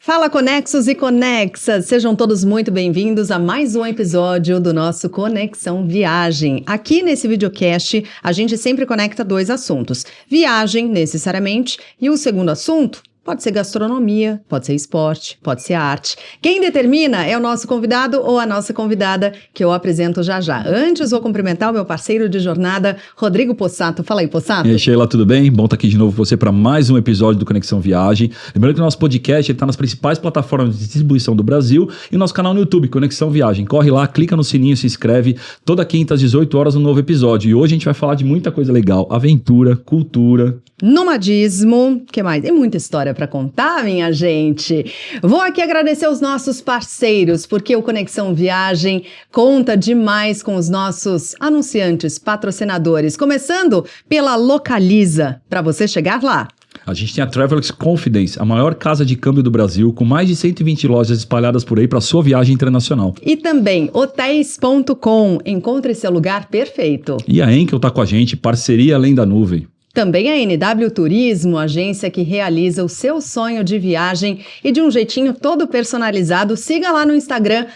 Fala Conexos e Conexas, sejam todos muito bem-vindos a mais um episódio do nosso Conexão Viagem. Aqui nesse videocast, a gente sempre conecta dois assuntos, viagem necessariamente e o segundo assunto pode ser gastronomia, pode ser esporte, pode ser arte. Quem determina é o nosso convidado ou a nossa convidada, que eu apresento já já. Antes, vou cumprimentar o meu parceiro de jornada, Rodrigo Possato. Fala aí, Possato. E aí, Sheila, tudo bem? Bom estar aqui de novo com você para mais um episódio do Conexão Viagem. Lembrando que o nosso podcast está nas principais plataformas de distribuição do Brasil e o nosso canal no YouTube, Conexão Viagem. Corre lá, clica no sininho, se inscreve. Toda quinta às 18 horas um novo episódio. E hoje a gente vai falar de muita coisa legal. Aventura, cultura... Nomadismo, que mais? Tem muita história para contar, minha gente. Vou aqui agradecer os nossos parceiros, porque o Conexão Viagem conta demais com os nossos anunciantes, patrocinadores, começando pela Localiza, para você chegar lá. A gente tem a Travelers Confidence, a maior casa de câmbio do Brasil, com mais de 120 lojas espalhadas por aí para sua viagem internacional. E também hotéis.com, encontre seu lugar perfeito. E a Enkel está com a gente, parceria além da nuvem. Também a NW Turismo, agência que realiza o seu sonho de viagem e de um jeitinho todo personalizado. Siga lá no Instagram,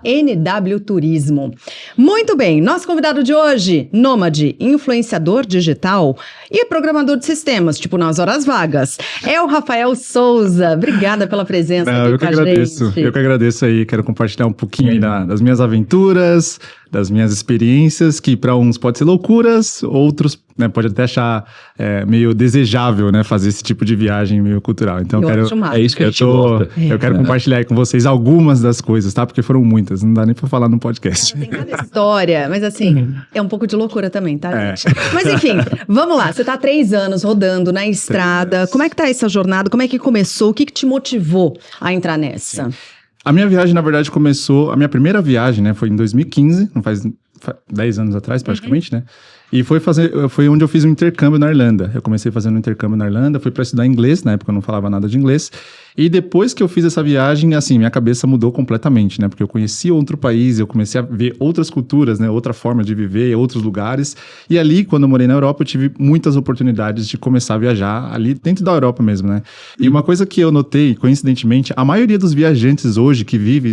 @NWTurismo. Muito bem, nosso convidado de hoje, nômade, influenciador digital e programador de sistemas, tipo nas horas vagas, é o Rafael Souza. Obrigada pela presença aqui com a gente. Eu que agradeço aí, quero compartilhar um pouquinho aí das minhas aventuras, das minhas experiências, que para uns pode ser loucuras, outros pode até achar meio desejável, né, fazer esse tipo de viagem meio cultural. Então é isso que a gente gosta. Eu quero compartilhar aí com vocês algumas das coisas, tá? Porque foram muitas, não dá nem para falar no podcast. Tem cada história, mas assim, é um pouco de loucura também, tá, gente? Mas enfim, vamos lá, você tá há 3 anos rodando na estrada, como é que tá essa jornada, como é que começou, o que te motivou a entrar nessa? Sim. A minha viagem, na verdade, começou... A minha primeira viagem, né? Foi em 2015, não faz 10 anos atrás, praticamente, né? E foi onde eu fiz um intercâmbio na Irlanda. Eu comecei fazendo um intercâmbio na Irlanda, fui para estudar inglês, na época eu não falava nada de inglês. E depois que eu fiz essa viagem, assim, minha cabeça mudou completamente, né? Porque eu conheci outro país, eu comecei a ver outras culturas, né? Outra forma de viver, outros lugares. E ali, quando eu morei na Europa, eu tive muitas oportunidades de começar a viajar ali dentro da Europa mesmo, né? E uma coisa que eu notei, coincidentemente, a maioria dos viajantes hoje que vive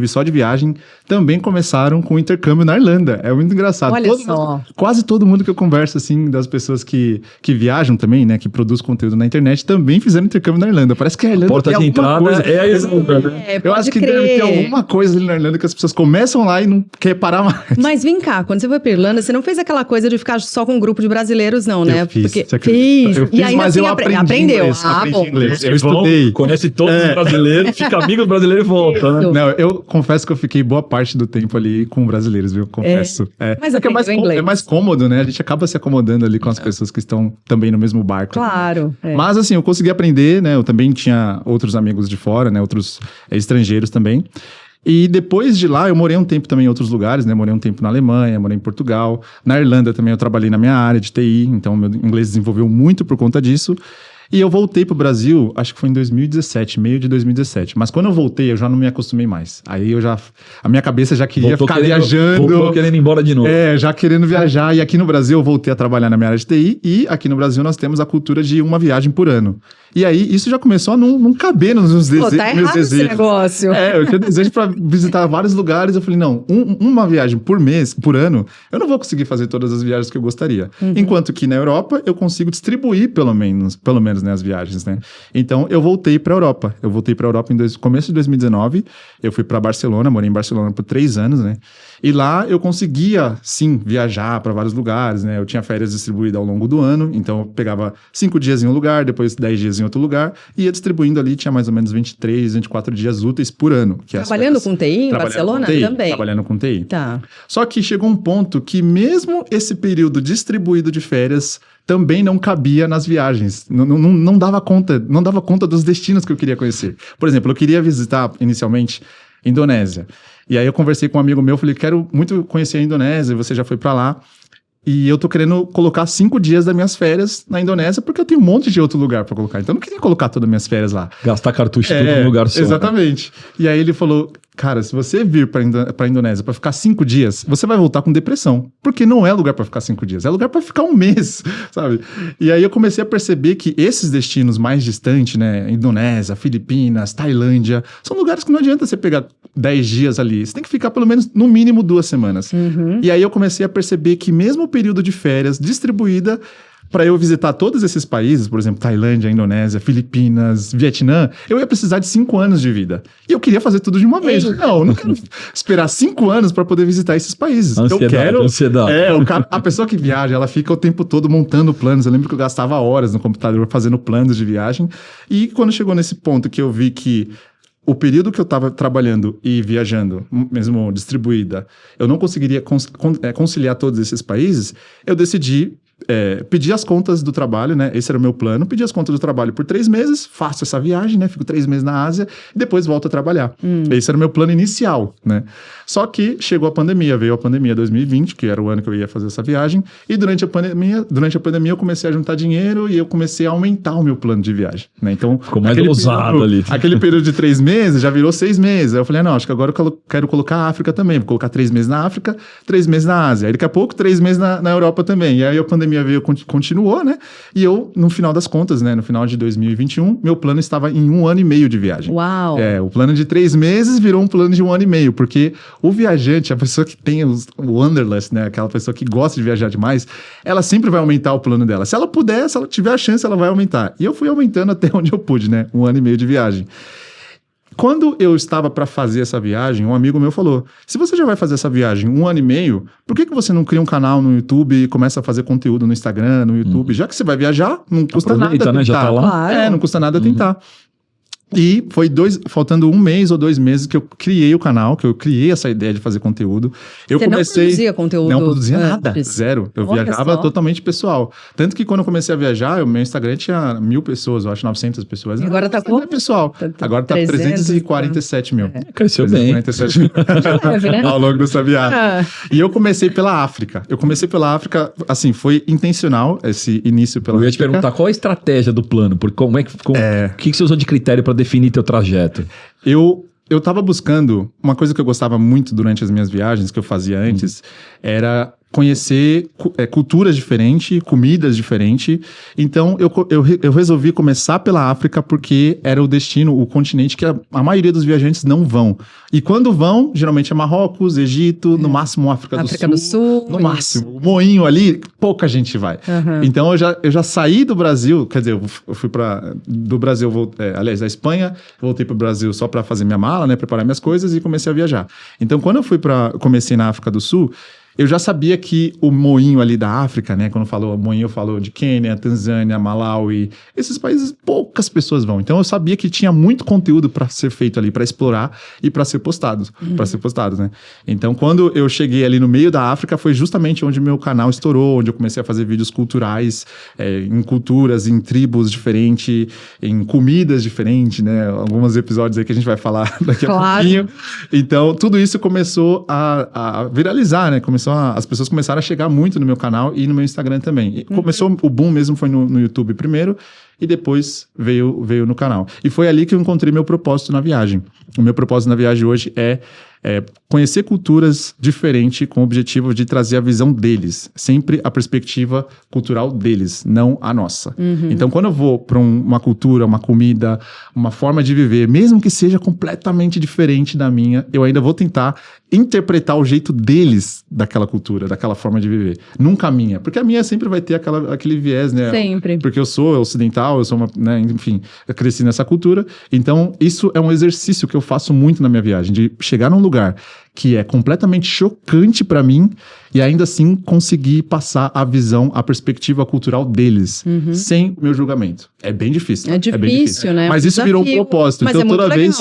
só de viagem, também começaram com intercâmbio na Irlanda. É muito engraçado. Olha só. Quase todo mundo que eu converso, assim, das pessoas que viajam também, né? Que produzem conteúdo na internet, também fizeram intercâmbio na Irlanda. Parece que a Irlanda de entrada coisa. É a Irlanda, né? Eu acho que deve ter alguma coisa ali na Irlanda que as pessoas começam lá e não quer parar mais. Mas vem cá, quando você foi pra Irlanda, você não fez aquela coisa de ficar só com um grupo de brasileiros, não, né? Eu fiz. Eu fiz, e ainda mas assim eu aprendeu. Aprendi inglês. Eu estudei. Conhece todos os brasileiros, fica amigo do brasileiro e volta, né? Não, eu confesso que eu fiquei boa parte do tempo ali com brasileiros, viu? Confesso. Mas é mais cômodo, né? A gente acaba se acomodando ali com as pessoas que estão também no mesmo barco. Claro. Mas assim, eu consegui aprender, né? Eu também tinha outros amigos de fora, né? Outros estrangeiros também. E depois de lá, eu morei um tempo também em outros lugares, né? Morei um tempo na Alemanha, morei em Portugal. Na Irlanda também eu trabalhei na minha área de TI, então meu inglês desenvolveu muito por conta disso. E eu voltei pro Brasil, acho que foi em 2017, meio de 2017. Mas quando eu voltei, eu já não me acostumei mais. Aí a minha cabeça já queria ficar viajando. Voltou querendo ir embora de novo. Já querendo viajar. E aqui no Brasil eu voltei a trabalhar na minha área de TI. E aqui no Brasil nós temos a cultura de uma viagem por ano. E aí, isso já começou a não caber nos meus desejos. Tá errado esse negócio. Eu tinha desejo para visitar vários lugares. Eu falei, não, uma viagem por mês, por ano, eu não vou conseguir fazer todas as viagens que eu gostaria. Enquanto que na Europa, eu consigo distribuir pelo menos, né, as viagens, né? Então, eu voltei para a Europa. Eu voltei para a Europa em começo de 2019. Eu fui para Barcelona, morei em Barcelona por 3 anos, né? E lá eu conseguia, sim, viajar para vários lugares, né? Eu tinha férias distribuídas ao longo do ano. Então, eu pegava 5 dias em um lugar, depois 10 dias em outro lugar, e ia distribuindo ali, tinha mais ou menos 23, 24 dias úteis por ano. Trabalhando com TI em Barcelona também? Trabalhando com TI. Tá. Só que chegou um ponto que mesmo esse período distribuído de férias também não cabia nas viagens. Não dava conta dos destinos que eu queria conhecer. Por exemplo, eu queria visitar, inicialmente, Indonésia. E aí eu conversei com um amigo meu, falei, quero muito conhecer a Indonésia, você já foi para lá. E eu tô querendo colocar 5 dias das minhas férias na Indonésia, porque eu tenho um monte de outro lugar para colocar. Então eu não queria colocar todas as minhas férias lá. Gastar cartucho tudo num lugar só. Exatamente. Né? E aí ele falou, cara, se você vir pra Indonésia pra ficar 5 dias, você vai voltar com depressão. Porque não é lugar pra ficar 5 dias, é lugar pra ficar 1 mês, sabe? E aí eu comecei a perceber que esses destinos mais distantes, né? Indonésia, Filipinas, Tailândia, são lugares que não adianta você pegar 10 dias ali. Você tem que ficar pelo menos, no mínimo, 2 semanas. E aí eu comecei a perceber que mesmo o período de férias distribuída para eu visitar todos esses países, por exemplo, Tailândia, Indonésia, Filipinas, Vietnã, eu ia precisar de 5 anos de vida. E eu queria fazer tudo de uma vez. Não, eu não quero esperar 5 anos para poder visitar esses países. Ansiedade. A pessoa que viaja, ela fica o tempo todo montando planos. Eu lembro que eu gastava horas no computador fazendo planos de viagem. E quando chegou nesse ponto que eu vi que o período que eu estava trabalhando e viajando, mesmo distribuída, eu não conseguiria conciliar todos esses países, eu decidi pedir as contas do trabalho, né? Esse era o meu plano. Pedir as contas do trabalho por 3 meses, faço essa viagem, né? Fico 3 meses na Ásia e depois volto a trabalhar. Esse era o meu plano inicial, né? Só que chegou a pandemia, veio a pandemia 2020, que era o ano que eu ia fazer essa viagem, e durante a pandemia eu comecei a juntar dinheiro e eu comecei a aumentar o meu plano de viagem, né? Então, ficou mais ousado ali. Aquele período de 3 meses já virou 6 meses. Aí eu falei, não, acho que agora eu quero colocar a África também. Vou colocar 3 meses na África, 3 meses na Ásia. Aí daqui a pouco, 3 meses na Europa também. E aí a pandemia veio, continuou, né? E eu, no final das contas, né? No final de 2021, meu plano estava em 1 ano e meio de viagem. Uau! O plano de 3 meses virou um plano de 1 ano e meio, porque o viajante, a pessoa que tem o wanderlust, né? Aquela pessoa que gosta de viajar demais, ela sempre vai aumentar o plano dela. Se ela puder, se ela tiver a chance, ela vai aumentar. E eu fui aumentando até onde eu pude, né? 1 ano e meio de viagem. Quando eu estava para fazer essa viagem, um amigo meu falou, se você já vai fazer essa viagem 1 ano e meio, por que você não cria um canal no YouTube e começa a fazer conteúdo no Instagram, no YouTube? Já que você vai viajar, não custa nada tentar. Né? Já tá lá. Claro. Não custa nada tentar. E foi faltando 1 mês ou 2 meses que eu criei o canal, que eu criei essa ideia de fazer conteúdo. Você não produzia conteúdo? Não produzia nada, antes. zero. Eu Olha viajava só. totalmente pessoal. Tanto que quando eu comecei a viajar, o meu Instagram tinha 1.000 pessoas, eu acho 900 pessoas. E agora tá com pessoal. Tá Agora tá 347 mil. Cresceu bem. 347 mil né? ao longo dessa viagem. E eu comecei pela África. Assim, foi intencional esse início pela Eu ia África. te perguntar qual a estratégia do plano, porque o que você usou de critério para definir teu trajeto? Eu tava buscando, uma coisa que eu gostava muito durante as minhas viagens, que eu fazia antes, era conhecer culturas diferentes, comidas diferentes. Então, eu resolvi começar pela África porque era o destino, o continente que a maioria dos viajantes não vão. E quando vão, geralmente é Marrocos, Egito, no máximo África do Sul. No máximo. O Moinho ali, pouca gente vai. Então, eu já saí do Brasil, quer dizer, eu fui do Brasil, aliás, da Espanha, voltei pro Brasil só para fazer minha mala, né, preparar minhas coisas e comecei a viajar. Então, quando eu comecei na África do Sul, eu já sabia que o moinho ali da África, né? Quando falou moinho, falou de Quênia, Tanzânia, Malawi. Esses países, poucas pessoas vão. Então, eu sabia que tinha muito conteúdo para ser feito ali, para explorar e para ser postados. Né? Então, quando eu cheguei ali no meio da África, foi justamente onde meu canal estourou, onde eu comecei a fazer vídeos culturais, em culturas, em tribos diferentes, em comidas diferentes, né? Alguns episódios aí que a gente vai falar daqui a pouquinho. Então, tudo isso começou a viralizar, né? As pessoas começaram a chegar muito no meu canal e no meu Instagram também. E começou o boom mesmo, foi no YouTube primeiro e depois veio no canal. E foi ali que eu encontrei meu propósito na viagem. O meu propósito na viagem hoje é conhecer culturas diferentes com o objetivo de trazer a visão deles. Sempre a perspectiva cultural deles, não a nossa. Então, quando eu vou para uma cultura, uma comida, uma forma de viver, mesmo que seja completamente diferente da minha, eu ainda vou tentar interpretar o jeito deles daquela cultura, daquela forma de viver. Nunca a minha. Porque a minha sempre vai ter aquele viés, né? Sempre. Porque eu sou ocidental, eu sou enfim, eu cresci nessa cultura. Então, isso é um exercício que eu faço muito na minha viagem, de chegar num lugar que é completamente chocante para mim e ainda assim conseguir passar a visão, a perspectiva cultural deles, sem o meu julgamento. É bem difícil. É difícil, né? Mas isso virou um propósito. Mas então, é toda vez.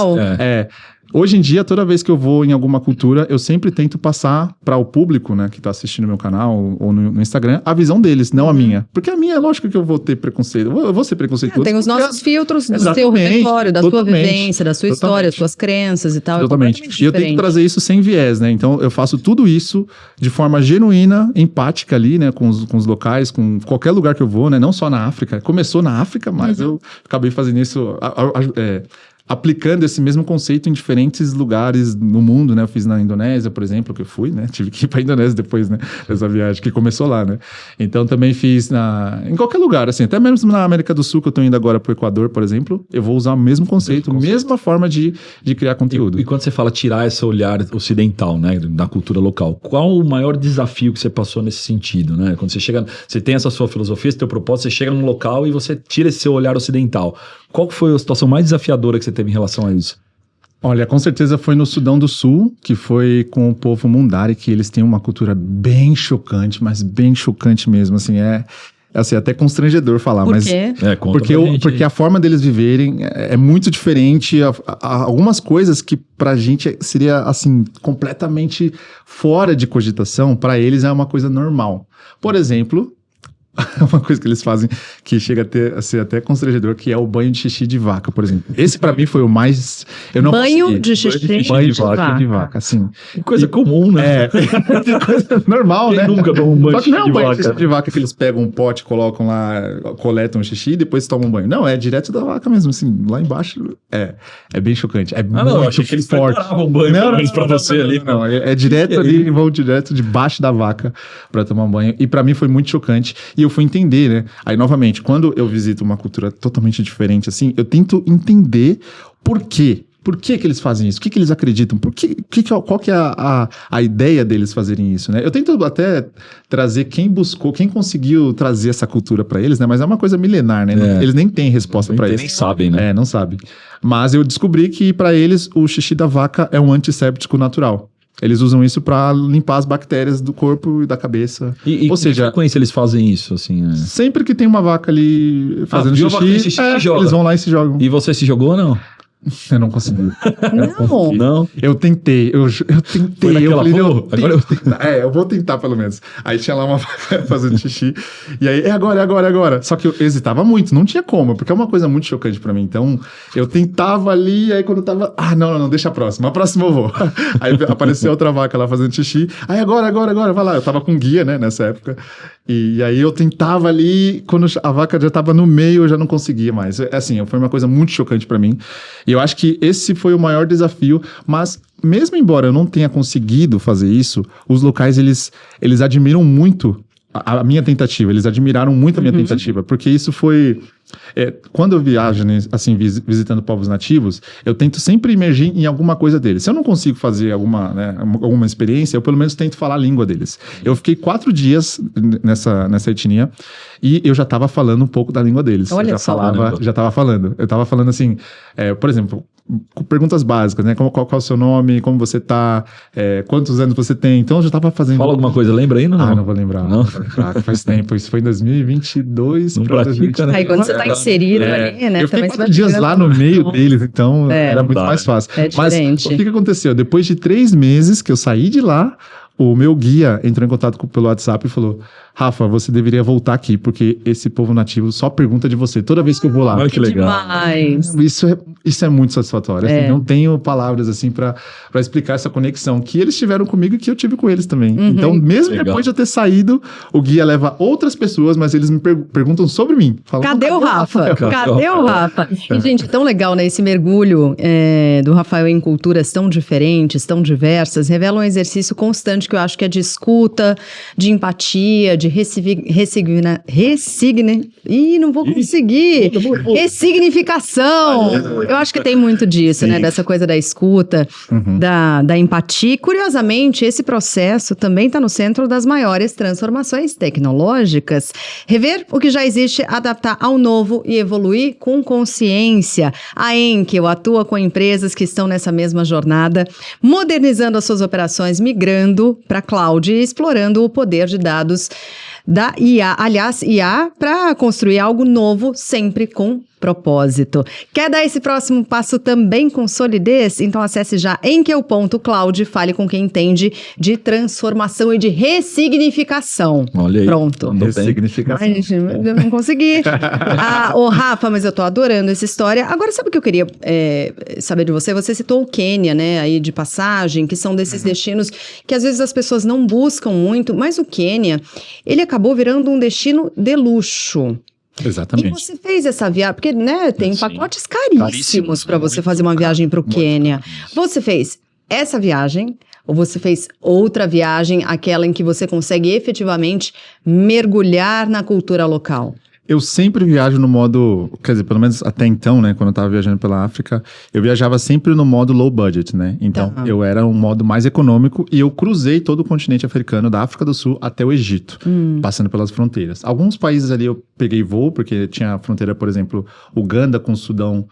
Hoje em dia, toda vez que eu vou em alguma cultura, eu sempre tento passar para o público, né, que está assistindo meu canal ou no Instagram, a visão deles, não a minha. Porque a minha é lógico que eu vou ter preconceito. Eu vou ser preconceituoso. Tem os nossos filtros do seu repertório, da sua vivência, da sua história, das suas crenças e tal. Totalmente. E eu tenho que trazer isso sem viés, né? Então, eu faço tudo isso de forma genuína, empática ali, né, com os locais, com qualquer lugar que eu vou, né? Não só na África. Começou na África, mas eu acabei fazendo isso... aplicando esse mesmo conceito em diferentes lugares no mundo, né? Eu fiz na Indonésia, por exemplo, que eu fui, né? Tive que ir para a Indonésia depois, né? Dessa viagem que começou lá, né? Então também fiz em qualquer lugar, assim, até mesmo na América do Sul, que eu tô indo agora pro Equador, por exemplo, eu vou usar o mesmo conceito, mesma forma de criar conteúdo. E quando você fala tirar esse olhar ocidental, né, da cultura local, qual o maior desafio que você passou nesse sentido, né? Quando você chega, você tem essa sua filosofia, esse teu propósito, você chega num local e você tira esse seu olhar ocidental. Qual foi a situação mais desafiadora que você teve em relação a isso? Olha, com certeza foi no Sudão do Sul, que foi com o povo Mundari, que eles têm uma cultura bem chocante, mas bem chocante mesmo, assim, assim, até constrangedor falar, Por mas quê? Porque a forma deles viverem é muito diferente, algumas coisas que pra gente seria, assim, completamente fora de cogitação, pra eles é uma coisa normal. Por exemplo, uma coisa que eles fazem que chega a ser até constrangedor, que é o banho de xixi de vaca, por exemplo. Esse pra mim foi o mais... Eu não Banho de xixi banho de vaca, assim. Coisa comum, né? Coisa normal, Quem né? nunca tomou um banho Só que não é um banho de vaca? xixi de vaca que eles pegam um pote, colocam lá, coletam o xixi e depois tomam um banho. Não, é direto da vaca mesmo, assim, lá embaixo. É bem chocante. É muito eu achei que eles forte. preparavam um banho pra você ali. Não, é direto ali e vão direto debaixo da vaca pra tomar um banho. E pra mim foi muito chocante. E eu fui entender, né? Aí, novamente, quando eu visito uma cultura totalmente diferente, assim, eu tento entender por quê. Por que eles fazem isso? O que eles acreditam? Qual que é a ideia deles fazerem isso, né? Eu tento até trazer quem conseguiu trazer essa cultura pra eles, né? Mas é uma coisa milenar, né? Eles nem têm resposta pra isso. Nem sabem, né? Não sabem. Mas eu descobri que pra eles o xixi da vaca é um antisséptico natural. Eles usam isso pra limpar as bactérias do corpo e da cabeça. Ou seja, com frequência eles fazem isso, assim? Sempre que tem uma vaca ali fazendo xixi, eles vão lá e se jogam. E você se jogou ou não? Eu não consegui. Não. Eu tentei. Eu tentei. Foi naquela, eu vou tentar pelo menos. Aí tinha lá uma vaca fazendo xixi. E aí, é agora. Só que eu hesitava muito, não tinha como, porque é uma coisa muito chocante pra mim. Então, eu tentava ali, aí quando eu tava... não, deixa a próxima eu vou. Aí apareceu outra vaca lá fazendo xixi. Aí agora, vai lá. Eu tava com guia, né, nessa época. E aí eu tentava ali, quando a vaca já tava no meio, eu já não conseguia mais. Assim, foi uma coisa muito chocante pra mim. E eu acho que esse foi o maior desafio, mas mesmo embora eu não tenha conseguido fazer isso, os locais, eles admiram muito a minha tentativa, eles admiraram muito a minha tentativa, porque isso foi... quando eu viajo, assim, visitando povos nativos, eu tento sempre emergir em alguma coisa deles. Se eu não consigo fazer alguma experiência, eu pelo menos tento falar a língua deles. Eu fiquei 4 dias nessa etnia e eu já estava falando um pouco da língua deles. Olha Já estava falando. Eu estava falando assim, por exemplo... perguntas básicas, né? Qual é o seu nome, como você tá, quantos anos você tem. Então eu já tava fazendo... Fala alguma coisa, lembra ainda? Não vou lembrar. Não? Faz tempo, isso foi em 2022. Não pratica, né? Aí quando você tá inserido ali, né? Eu fiquei 4 dias lá no meio deles, então era muito mais fácil. É diferente. Mas o que aconteceu? Depois de 3 meses que eu saí de lá, o meu guia entrou em contato pelo WhatsApp e falou: Rafa, você deveria voltar aqui, porque esse povo nativo só pergunta de você toda vez que eu vou lá. Olha que legal. Demais. Isso é muito satisfatório. Assim, não tenho palavras assim para explicar essa conexão que eles tiveram comigo e que eu tive com eles também. Então, mesmo depois de eu ter saído, o guia leva outras pessoas, mas eles me perguntam sobre mim. Falam, Cadê o Rafa? Cadê o Rafa? E, gente, é tão legal, né? Esse mergulho do Rafael em culturas tão diferentes, tão diversas, revela um exercício constante que eu acho que é de escuta, de empatia, de ressignificação. Eu acho que tem muito disso, né? Dessa coisa da escuta, da empatia. E, curiosamente, esse processo também está no centro das maiores transformações tecnológicas. Rever o que já existe, adaptar ao novo e evoluir com consciência. A Enkel atua com empresas que estão nessa mesma jornada, modernizando as suas operações, migrando para a cloud e explorando o poder de dados da IA. Aliás, IA para construir algo novo, sempre com propósito. Quer dar esse próximo passo também com solidez? Então acesse já enkel.cloud, fale com quem entende de transformação e de ressignificação. Olha aí. Pronto. Ressignificação. Ai, gente, eu não consegui. Rafa, mas eu tô adorando essa história. Agora, sabe o que eu queria saber de você? Você citou o Quênia, né, aí de passagem, que são desses destinos que às vezes as pessoas não buscam muito, mas o Quênia, ele acabou virando um destino de luxo. E Exatamente. você fez essa viagem, porque, né, tem Sim. pacotes caríssimos Caríssimos, para você muito fazer uma viagem para o muito Quênia. caro. Você fez essa viagem ou você fez outra viagem, aquela em que você consegue efetivamente mergulhar na cultura local? Eu sempre viajo no modo, quer dizer, pelo menos até então, né, quando eu tava viajando pela África, eu viajava sempre no modo low budget, né? Então, Tá. eu era um modo mais econômico e eu cruzei todo o continente africano, da África do Sul até o Egito, passando pelas fronteiras. Alguns países ali eu peguei voo, porque tinha a fronteira, por exemplo, Uganda com o Sudão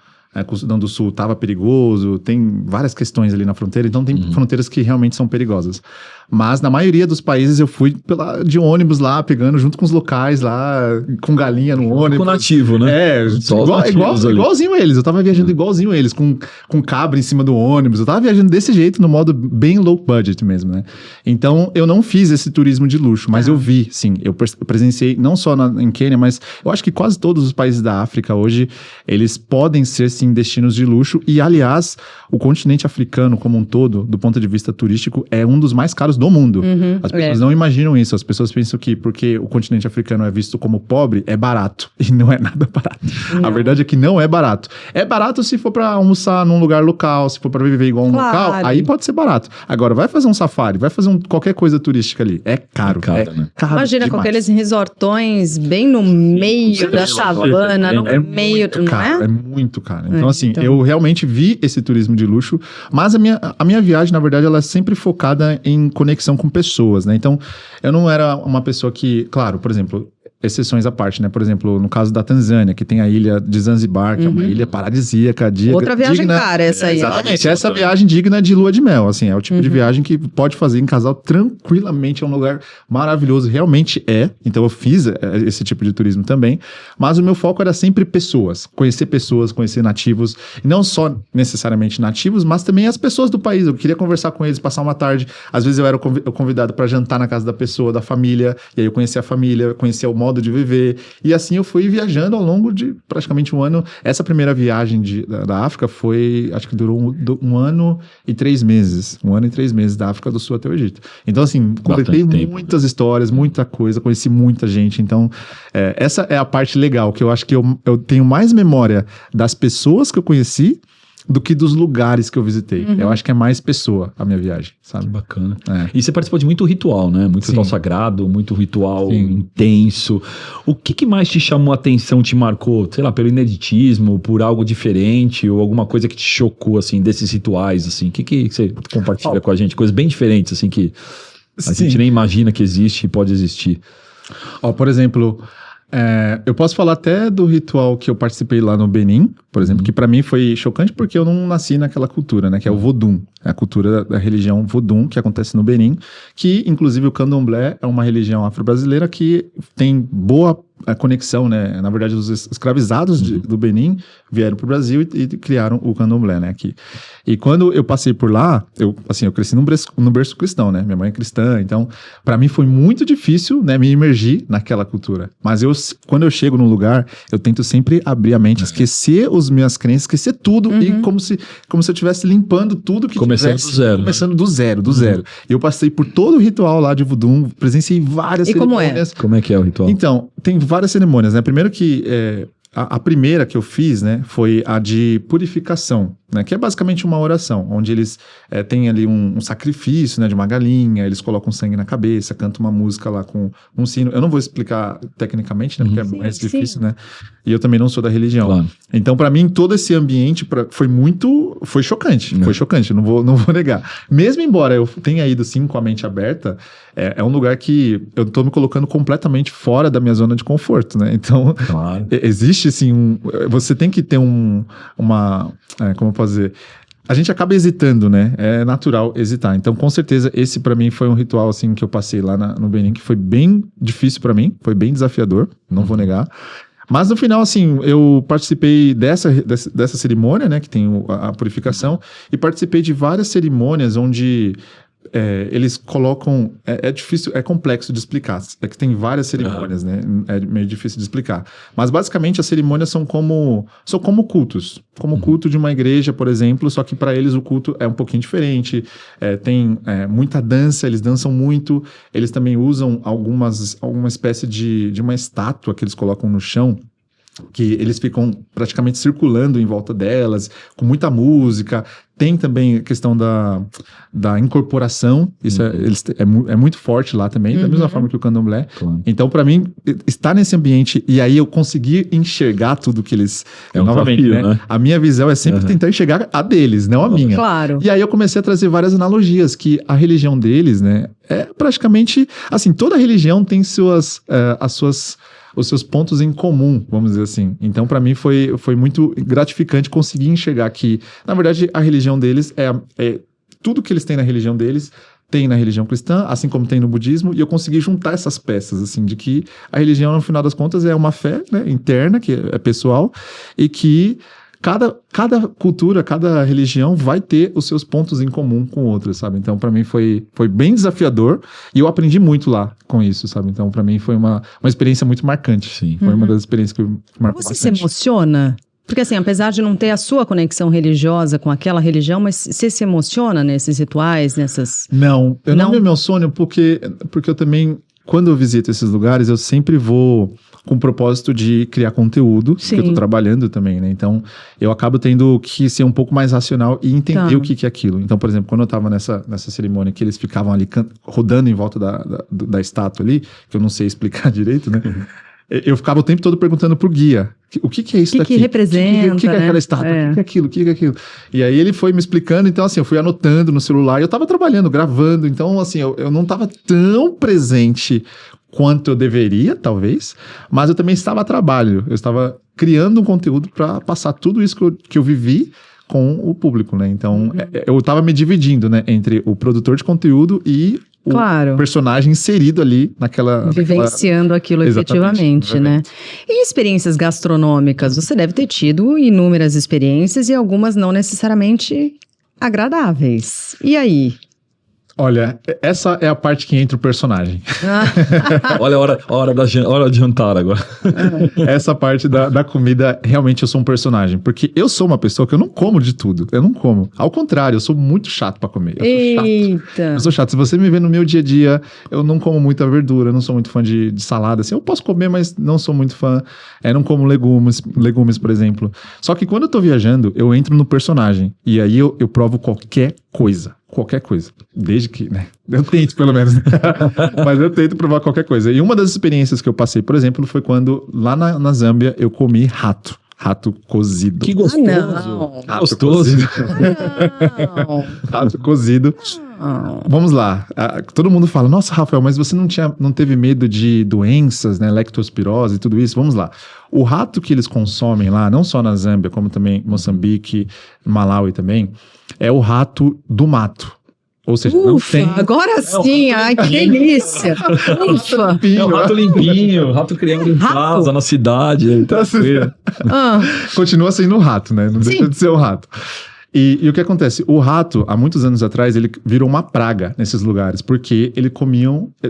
do Sul estava perigoso, tem várias questões ali na fronteira, então tem fronteiras que realmente são perigosas. Mas na maioria dos países eu fui de ônibus lá, pegando junto com os locais lá, com galinha no ônibus. Com nativo, né? Só os nativos ali. igualzinho eles. Eu tava viajando igualzinho eles, com cabra em cima do ônibus. Eu tava viajando desse jeito, no modo bem low budget mesmo, né? Então, eu não fiz esse turismo de luxo, mas eu vi, sim. Eu presenciei, não só em Quênia, mas eu acho que quase todos os países da África hoje, eles podem ser, sim, destinos de luxo. E, aliás, o continente africano como um todo, do ponto de vista turístico, é um dos mais caros do mundo. As pessoas não imaginam isso. As pessoas pensam que porque o continente africano é visto como pobre, é barato. E não é nada barato. A verdade é que não é barato. É barato se for pra almoçar num lugar local, se for pra viver igual um local, aí pode ser barato. Agora, vai fazer um safari, vai fazer qualquer coisa turística ali. É caro. Né? Caro Imagina, com demais. aqueles resortões bem no meio da savana, no meio, muito não caro, é? é muito caro. Então, eu realmente vi esse turismo de luxo, mas a minha viagem, na verdade, ela é sempre focada em conexão com pessoas, né? Então, eu não era uma pessoa que, claro, por exemplo, exceções à parte, né? Por exemplo, no caso da Tanzânia, que tem a ilha de Zanzibar, que é uma ilha paradisíaca, Outra viagem cara essa aí. Exatamente, essa viagem digna de lua de mel, assim, é o tipo de viagem que pode fazer em casal tranquilamente, é um lugar maravilhoso, realmente é, então eu fiz esse tipo de turismo também, mas o meu foco era sempre pessoas, conhecer nativos, e não só necessariamente nativos, mas também as pessoas do país, eu queria conversar com eles, passar uma tarde, às vezes eu era convidado para jantar na casa da pessoa, da família, e aí eu conhecia a família, conhecia o modo de viver, e assim eu fui viajando ao longo de praticamente um ano. Essa primeira viagem da África foi, acho que durou um ano e 3 meses, da África do Sul até o Egito. Então assim, completei muitas histórias, muita coisa, conheci muita gente, então essa é a parte legal, que eu acho que eu tenho mais memória das pessoas que eu conheci do que dos lugares que eu visitei. Eu acho que é mais pessoa a minha viagem, sabe? Que bacana. É. E você participou de muito ritual, né? Muito ritual sagrado, muito ritual intenso. O que mais te chamou a atenção, te marcou? Sei lá, pelo ineditismo, por algo diferente ou alguma coisa que te chocou, assim, desses rituais, assim? O que você compartilha com a gente? Coisas bem diferentes, assim, que a gente nem imagina que existe e pode existir. Por exemplo, eu posso falar até do ritual que eu participei lá no Benin, por exemplo, que pra mim foi chocante porque eu não nasci naquela cultura, né? Que é o Vodun, a cultura da religião Vodun que acontece no Benin, que inclusive o Candomblé é uma religião afro-brasileira que tem boa conexão, né? Na verdade, os escravizados do Benin vieram pro Brasil e criaram o Candomblé, né? Aqui. E quando eu passei por lá, eu cresci no berço cristão, né? Minha mãe é cristã, então pra mim foi muito difícil, né? Me imergir naquela cultura. Mas quando eu chego num lugar, eu tento sempre abrir a mente, esquecer as minhas crenças, esquecer tudo e como se eu estivesse limpando tudo que Começando do zero. Começando do zero. E eu passei por todo o ritual lá de Voodoo, presenciei várias cerimônias. Como é que é o ritual? Então, tem várias cerimônias, né? Primeiro que a primeira que eu fiz, né, foi a de purificação, né, que é basicamente uma oração, onde eles têm ali um sacrifício, né, de uma galinha, eles colocam sangue na cabeça, cantam uma música lá com um sino. Eu não vou explicar tecnicamente, né, porque é mais difícil, né, e eu também não sou da religião. Claro. Então, pra mim, todo esse ambiente foi chocante, não vou negar. Mesmo embora eu tenha ido, sim, com a mente aberta, é um lugar que eu tô me colocando completamente fora da minha zona de conforto, né, então, existe, assim, você tem que ter como eu posso dizer? A gente acaba hesitando, né? É natural hesitar. Então, com certeza, esse pra mim foi um ritual, assim, que eu passei lá no Benin, que foi bem difícil pra mim, foi bem desafiador, não vou negar. Mas no final, assim, eu participei dessa cerimônia, né? Que tem a purificação, e participei de várias cerimônias onde eles colocam... É difícil, é complexo de explicar. É que tem várias cerimônias, né? É meio difícil de explicar. Mas, basicamente, as cerimônias são como cultos. Como o culto de uma igreja, por exemplo, só que para eles o culto é um pouquinho diferente. Tem muita dança, eles dançam muito. Eles também usam alguma espécie de uma estátua que eles colocam no chão, que eles ficam praticamente circulando em volta delas, com muita música. Tem também a questão da incorporação, isso é muito forte lá também, da mesma forma que o candomblé. Claro. Então, para mim, estar nesse ambiente e aí eu conseguir enxergar tudo que eles... É um novamente, desafio, né? A minha visão é sempre tentar enxergar a deles, não a minha. Claro. E aí eu comecei a trazer várias analogias, que a religião deles, né, é praticamente... Assim, toda religião tem os seus pontos em comum, vamos dizer assim. Então, para mim, foi muito gratificante conseguir enxergar que, na verdade, a religião deles é tudo que eles têm na religião deles, tem na religião cristã, assim como tem no budismo, e eu consegui juntar essas peças, assim, de que a religião, no final das contas, é uma fé, né, interna, que é pessoal, e que cada cultura, cada religião vai ter os seus pontos em comum com outras, sabe? Então, para mim, foi bem desafiador e eu aprendi muito lá com isso, sabe? Então, para mim, foi uma experiência muito marcante. Sim. Foi uma das experiências que marcou Você bastante. se emociona? Porque assim, apesar de não ter a sua conexão religiosa com aquela religião, mas você se emociona nesses rituais, nessas... Não, eu Não? não me emociono porque eu também, quando eu visito esses lugares, eu sempre vou com o propósito de criar conteúdo, Sim. que eu tô trabalhando também, né? Então, eu acabo tendo que ser um pouco mais racional e entender Tá. o que é aquilo. Então, por exemplo, quando eu tava nessa cerimônia que eles ficavam ali rodando em volta da estátua ali, que eu não sei explicar direito, né? Eu ficava o tempo todo perguntando pro guia, o que é isso Que daqui? representa, O que é né? aquela estátua? É. O que é aquilo? O que é aquilo? E aí ele foi me explicando, então assim, eu fui anotando no celular, e eu tava trabalhando, gravando, então assim, eu não tava tão presente quanto eu deveria, talvez, mas eu também estava a trabalho, eu estava criando um conteúdo para passar tudo isso que eu vivi com o público, né? Então, eu estava me dividindo, né, entre o produtor de conteúdo e o Claro. personagem inserido ali naquela... Vivenciando aquilo Exatamente, efetivamente, né? E experiências gastronômicas? Você deve ter tido inúmeras experiências e algumas não necessariamente agradáveis. E aí? Olha, essa é a parte que entra o personagem. Olha a hora de jantar agora. Essa parte da comida, realmente eu sou um personagem. Porque eu sou uma pessoa que eu não como de tudo. Eu não como. Ao contrário, eu sou muito chato pra comer. Eu sou chato. Eita! Eu sou chato. Se você me vê no meu dia a dia, eu não como muita verdura, eu não sou muito fã de salada. Assim, eu posso comer, mas não sou muito fã. Não como legumes, por exemplo. Só que quando eu tô viajando, eu entro no personagem. E aí eu provo qualquer coisa. Qualquer coisa. Desde que, né? Eu tento, pelo menos. Mas eu tento provar qualquer coisa. E uma das experiências que eu passei, por exemplo, foi quando lá na Zâmbia eu comi rato. Rato cozido. Que gostoso. não. Rato Gostoso. cozido. Não. Rato cozido. Vamos lá. Todo mundo fala, nossa, Rafael, mas você não teve medo de doenças, né? Lectospirose e tudo isso? Vamos lá. O rato que eles consomem lá, não só na Zâmbia, como também em Moçambique, Malawi também, é o rato do mato. Ou seja, não Ufa, tem... agora sim, ai que delícia. Ufa. É um rato limpinho, rato criado em Rato? casa, na cidade. Tá tranquilo. Ah, Continua sendo um rato, né? Não deixa Sim. de ser um rato. E o que acontece? O rato, há muitos anos atrás, ele virou uma praga nesses lugares, porque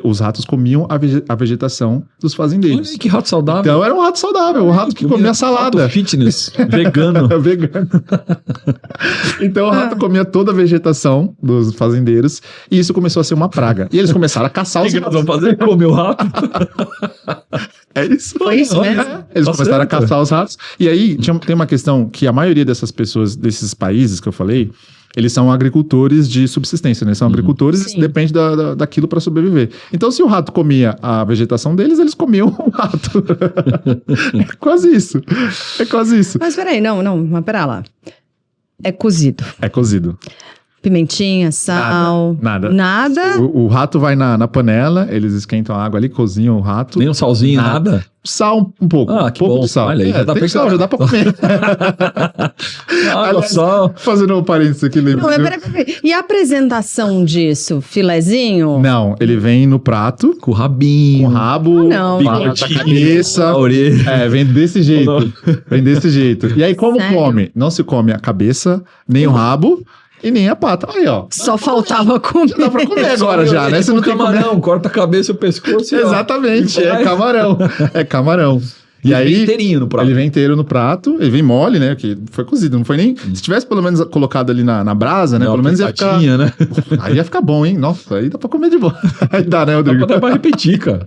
os ratos comiam a vegetação dos Olha fazendeiros. aí que rato saudável. Então era um rato saudável, um rato que comia salada. Rato fitness, vegano. Vegano. Então o rato comia toda a vegetação dos fazendeiros e isso começou a ser uma praga. E eles começaram a caçar O os que nós ratos. vamos fazer? Comer o rato? É isso. Foi isso mesmo. Eles Tá começaram certo. a caçar os ratos. E aí tem uma questão que a maioria dessas pessoas, desses países que eu falei, eles são agricultores de subsistência, né? São agricultores Sim. e depende daquilo para sobreviver. Então, se o rato comia a vegetação deles, eles comiam o rato. É quase isso. É quase isso. mas peraí, mas pera lá. É cozido. É cozido. Pimentinha, sal. Nada. Nada? O rato vai na panela, eles esquentam a água ali, cozinham o rato. Nem um salzinho, nada? Sal um pouco. Ah, que pouco bom. de sal. Olha aí, já dá tem pra sal, já dá pra comer. Água, Aliás, sal. Fazendo um parênteses aqui, Não, lembra? mas peraí. E a apresentação disso? Filezinho? Não, ele vem no prato, Com o rabinho. com rabo, não. a cabeça. A orelha. Vem desse jeito. Vem desse jeito. E aí, como Sério? come? Não se come a cabeça, nem o rabo e nem a pata. Aí, ó. Só faltava comer. Dá pra comer agora já, né? Você não tem camarão, corta a cabeça e o pescoço. e ó. Exatamente, E é vai. camarão. É camarão. E Ele vem aí, inteirinho no prato. ele vem inteiro no prato, ele vem mole, né? Que foi cozido, não foi nem... Se tivesse pelo menos colocado ali na brasa, né? Dá uma Pelo menos ia ficar... pitatinha, né? Aí ia ficar bom, hein? Nossa, aí dá pra comer de boa. Aí dá, né, Dá Rodrigo? pra repetir, cara.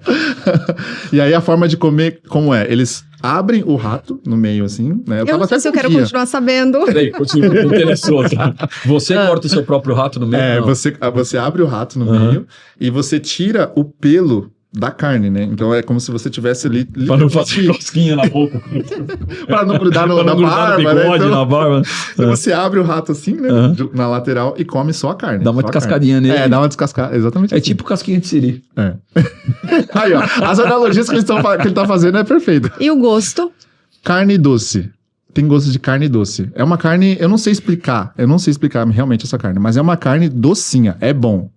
E aí a forma de comer, como é? Eles abrem o rato no meio, assim, né? Eu não sei se eu quero continuar sabendo. Peraí, continua, me interessou, tá? Você corta o seu próprio rato no meio? Você abre o rato no meio e você tira o pelo da carne, né? Então é como se você tivesse ali... Pra não fazer cosquinha na boca. Pra não grudar na barba, no bigode, né? Então, na barba. então você abre o rato assim, né? Na lateral e come só a carne. Dá uma descascadinha nele. Dá uma descascada, exatamente assim. Tipo casquinha de siri. Aí, ó, as analogias que ele tá fazendo é perfeito. E o gosto? Carne doce. Tem gosto de carne doce. É uma carne, eu não sei explicar realmente essa carne, mas é uma carne docinha. É bom.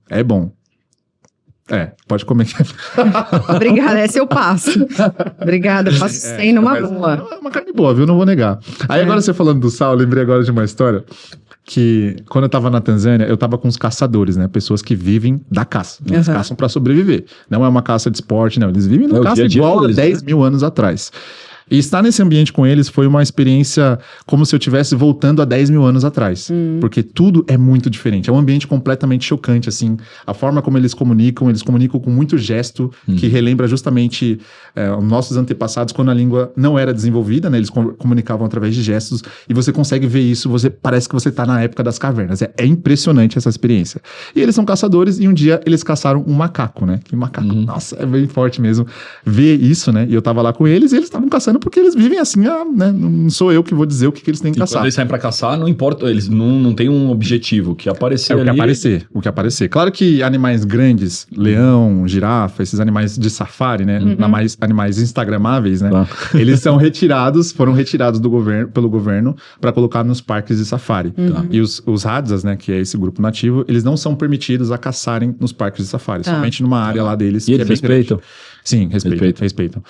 Pode comer. Obrigada, essa eu passo. Obrigada, passei numa boa. É uma carne boa, viu? Não vou negar. Aí agora você falando do sal, eu lembrei agora de uma história que quando eu tava na Tanzânia, eu tava com os caçadores, né? Pessoas que vivem da caça. Eles caçam pra sobreviver. Não é uma caça de esporte, não. Eles vivem da caça igual a 10 mil anos atrás. E estar nesse ambiente com eles foi uma experiência como se eu estivesse voltando a 10 mil anos atrás. Porque tudo é muito diferente. É um ambiente completamente chocante, assim. A forma como eles comunicam com muito gesto, que relembra justamente os nossos antepassados, quando a língua não era desenvolvida, né? Eles comunicavam através de gestos. E você consegue ver isso, parece que você está na época das cavernas. É impressionante essa experiência. E eles são caçadores, e um dia eles caçaram um macaco, né? Que macaco, nossa, é bem forte mesmo ver isso, né? E eu tava lá com eles, e eles estavam caçando porque eles vivem assim, né? Não sou eu que vou dizer o que eles têm que caçar. Quando eles saem pra caçar, não importa, eles não têm um objetivo, que aparecer ali... O que aparecer. Claro que animais grandes, leão, girafa, esses animais de safari, né? Animais instagramáveis, né? Eles foram retirados pelo governo para colocar nos parques de safari. E os Hadzas, né? Que é esse grupo nativo, eles não são permitidos a caçarem nos parques de safari, somente numa área lá deles. E eles respeitam? Sim, respeitam.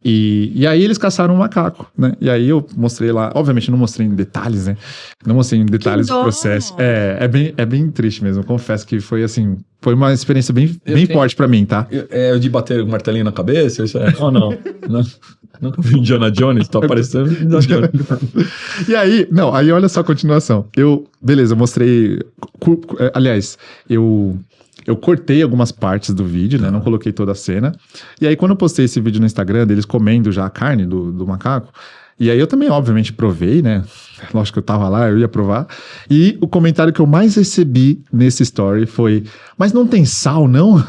E aí eles caçaram um macaco, né? E aí eu mostrei lá, obviamente não mostrei em detalhes, né? Não mostrei em detalhes o processo. É bem triste mesmo, confesso que foi assim, foi uma experiência bem forte pra mim, tá? É o de bater o martelinho na cabeça? Isso é? Ou não? Nunca vi Indiana Jones, tá aparecendo Indiana Jones. E aí, aí olha só a continuação. Eu mostrei, aliás, eu cortei algumas partes do vídeo, né? Não coloquei toda a cena. E aí, quando eu postei esse vídeo no Instagram, deles comendo já a carne do macaco, e aí eu também, obviamente, provei, né? Lógico que eu tava lá, eu ia provar. E o comentário que eu mais recebi nesse story foi: mas não tem sal, não?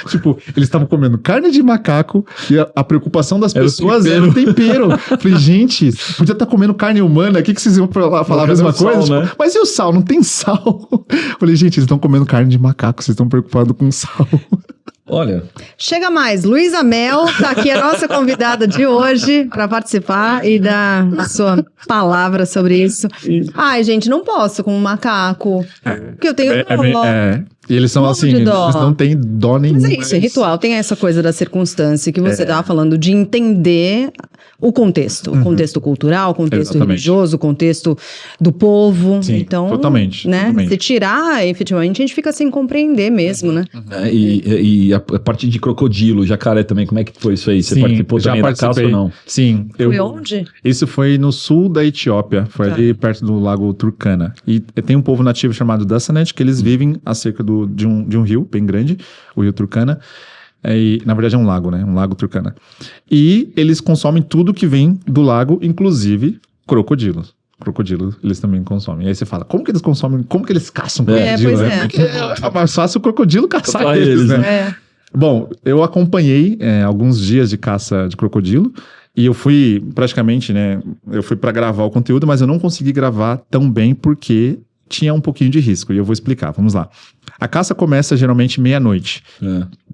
Tipo, eles estavam comendo carne de macaco e a preocupação das pessoas era o tempero. Falei, gente, podia estar comendo carne humana, o que vocês iam falar a mesma coisa? Sal, né? Tipo, mas e o sal? Não tem sal. Falei, gente, eles estão comendo carne de macaco, vocês estão preocupados com sal. Olha. Chega mais, Luísa Mel tá aqui, a nossa convidada de hoje, para participar e dar a sua palavra sobre isso. Ai, gente, não posso com um macaco, porque eu tenho dó. E eles são assim, eles não têm dó nenhuma. Mas é isso, é ritual. Tem essa coisa da circunstância que você tava falando, de entender o contexto. O contexto cultural, o contexto religioso, o contexto do povo. Sim, então, totalmente. Né? Totalmente. Se tirar, efetivamente, a gente fica sem compreender mesmo, né? E a parte de crocodilo, jacaré também, como é que foi isso aí? Você participou também da caça ou não? Sim. Foi onde? Isso foi no sul da Etiópia, foi ali perto do lago Turkana. E tem um povo nativo chamado Dassanet, que eles vivem a cerca de um rio bem grande, o rio Turkana. E, na verdade é um lago, né? Um lago Turkana. E eles consomem tudo que vem do lago, inclusive crocodilos. Crocodilo, eles também consomem. E aí você fala, como que eles consomem? Como que eles caçam crocodilo? Pois né? Porque é mais fácil o crocodilo caçar eles, né? Bom, eu acompanhei alguns dias de caça de crocodilo. E eu fui praticamente, né? Eu fui para gravar o conteúdo, mas eu não consegui gravar tão bem porque tinha um pouquinho de risco. E eu vou explicar, vamos lá. A caça começa geralmente meia-noite.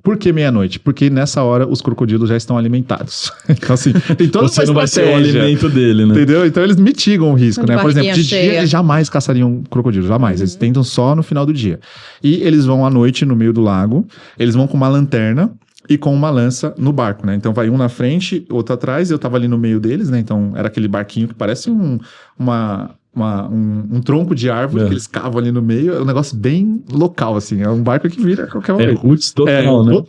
Por que meia-noite? Porque nessa hora os crocodilos já estão alimentados. Então, assim, tem toda Você uma não vai ser o alimento dele, né? Entendeu? Então eles mitigam o risco, né? Por exemplo, de cheia. dia eles jamais caçariam crocodilo, jamais. Eles tentam só no final do dia. E eles vão à noite no meio do lago, eles vão com uma lanterna e com uma lança no barco, né? Então vai um na frente, outro atrás, e eu tava ali no meio deles, né? Então era aquele barquinho que parece um tronco de árvore que eles cavam ali no meio. É um negócio bem local, assim. É um barco que vira a qualquer momento. Roots total, né?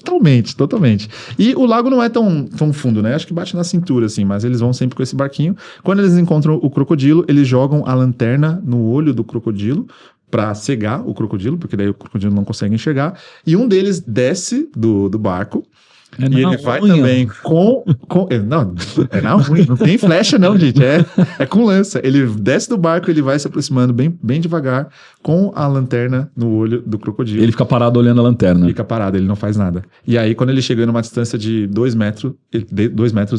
Totalmente. E o lago não é tão fundo, né? Acho que bate na cintura, assim. Mas eles vão sempre com esse barquinho. Quando eles encontram o crocodilo, eles jogam a lanterna no olho do crocodilo para cegar o crocodilo, porque daí o crocodilo não consegue enxergar. E um deles desce do barco E ele vai também com não, é na unha, não tem flecha não, gente, é com lança. Ele desce do barco, ele vai se aproximando bem devagar com a lanterna no olho do crocodilo. Ele fica parado olhando a lanterna. Fica parado, ele não faz nada. E aí, quando ele chega numa distância de 2 metros,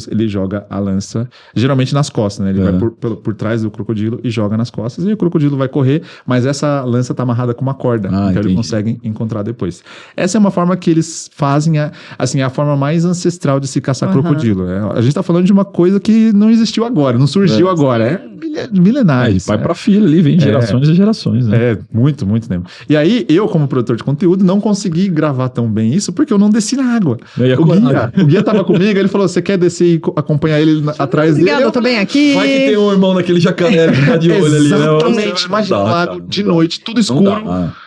ele joga a lança, geralmente nas costas, né? Ele vai por trás do crocodilo e joga nas costas, e o crocodilo vai correr, mas essa lança tá amarrada com uma corda, então entendi. ele consegue encontrar depois. Essa é uma forma que eles fazem, assim, a forma mais ancestral de se caçar crocodilo. A gente tá falando de uma coisa que não existiu agora, não surgiu agora, milenar. Vai pra filha ali, vem gerações e gerações, né? Muito tempo. E aí, eu, como produtor de conteúdo, não consegui gravar tão bem isso porque eu não desci na água. O guia tava comigo, ele falou: você quer descer e acompanhar ele atrás dele? Obrigado, eu tô bem aqui. Vai que tem um irmão naquele jacaré que tá de olho ali, né? Exatamente. Imagina um lago de noite, tudo escuro,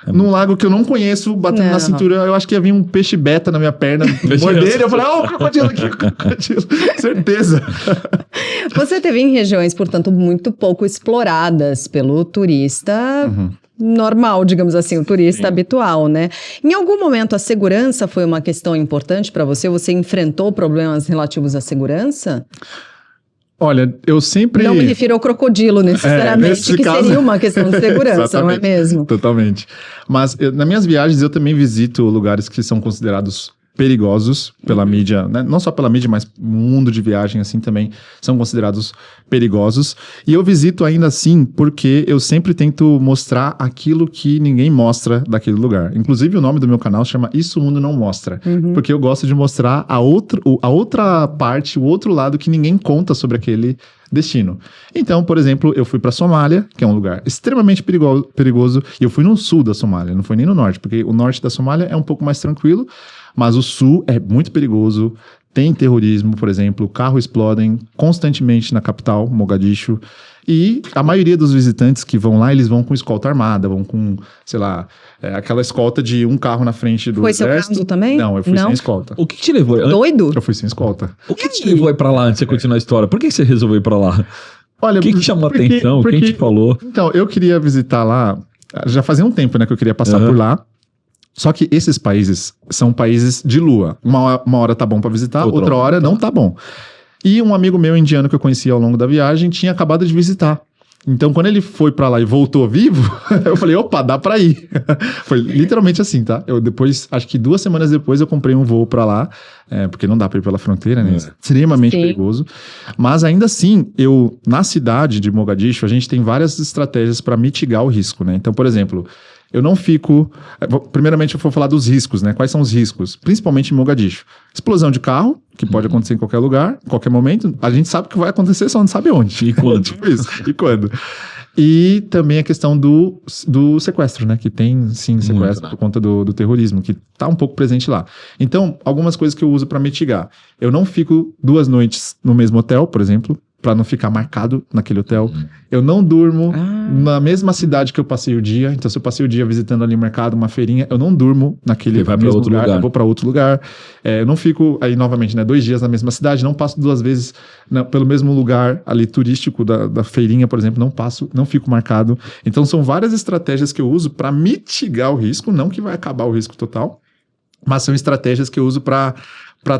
num lago que eu não conheço, batendo na cintura. Eu acho que ia vir um peixe beta na minha perna, morder, eu falei: o crocodilo aqui, o crocodilo. Certeza. Você teve em regiões, portanto, muito pouco exploradas pelo turista normal, digamos assim, o turista habitual, né? Em algum momento a segurança foi uma questão importante para você? Você enfrentou problemas relativos à segurança? Olha, eu sempre... Não me refiro ao crocodilo necessariamente, que seria uma questão de segurança, não é mesmo? Totalmente. Mas nas minhas viagens eu também visito lugares que são considerados perigosos pela mídia, né? Não só pela mídia, mas o mundo de viagem assim também são considerados perigosos. E eu visito ainda assim porque eu sempre tento mostrar aquilo que ninguém mostra daquele lugar. Inclusive o nome do meu canal chama Isso o Mundo Não Mostra, porque eu gosto de mostrar a outra parte, o outro lado que ninguém conta sobre aquele destino. Então, por exemplo, eu fui para Somália, que é um lugar extremamente perigoso, e eu fui no sul da Somália, não fui nem no norte, porque o norte da Somália é um pouco mais tranquilo, mas o sul é muito perigoso, tem terrorismo, por exemplo, carros explodem constantemente na capital, Mogadishu, e a maioria dos visitantes que vão lá, eles vão com escolta armada, vão com, sei lá, aquela escolta de um carro na frente do exército. Foi seu caso também? Não, eu fui sem escolta. O que te levou? Doido? Eu fui sem escolta. O que te levou a ir pra lá antes de você continuar a história? Por que você resolveu ir pra lá? Olha, o que te chamou a atenção? Quem te falou? Então, eu queria visitar lá, já fazia um tempo, né, que eu queria passar por lá. Só que esses países são países de lua. Uma hora tá bom pra visitar, outra hora não tá bom. E um amigo meu indiano que eu conheci ao longo da viagem tinha acabado de visitar. Então, quando ele foi pra lá e voltou vivo, eu falei, opa, dá pra ir. Foi literalmente assim, tá? Eu depois, acho que 2 semanas depois, eu comprei um voo pra lá, porque não dá pra ir pela fronteira, né? Extremamente perigoso. Mas ainda assim, na cidade de Mogadishu, a gente tem várias estratégias pra mitigar o risco, né? Então, por exemplo, eu não fico... Primeiramente, eu vou falar dos riscos, né? Quais são os riscos? Principalmente em Mogadishu. Explosão de carro, que pode acontecer em qualquer lugar, em qualquer momento. A gente sabe que vai acontecer, só não sabe onde. E quando. Tipo isso. E quando. E também a questão do sequestro, né? Que tem, sim, sequestro por conta do terrorismo, que tá um pouco presente lá. Então, algumas coisas que eu uso para mitigar. Eu não fico 2 noites no mesmo hotel, por exemplo, para não ficar marcado naquele hotel. Eu não durmo na mesma cidade que eu passei o dia. Então, se eu passei o dia visitando ali o mercado, uma feirinha, eu não durmo naquele mesmo lugar. Eu vou para outro lugar. Eu não fico aí, novamente, né, 2 dias na mesma cidade. Não passo 2 vezes pelo mesmo lugar ali turístico da feirinha, por exemplo. Não fico marcado. Então, são várias estratégias que eu uso para mitigar o risco. Não que vai acabar o risco total, mas são estratégias que eu uso para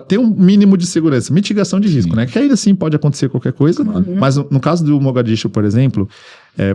ter um mínimo de segurança, mitigação de risco, né? Que ainda assim pode acontecer qualquer coisa, mas no caso do Mogadishu, por exemplo,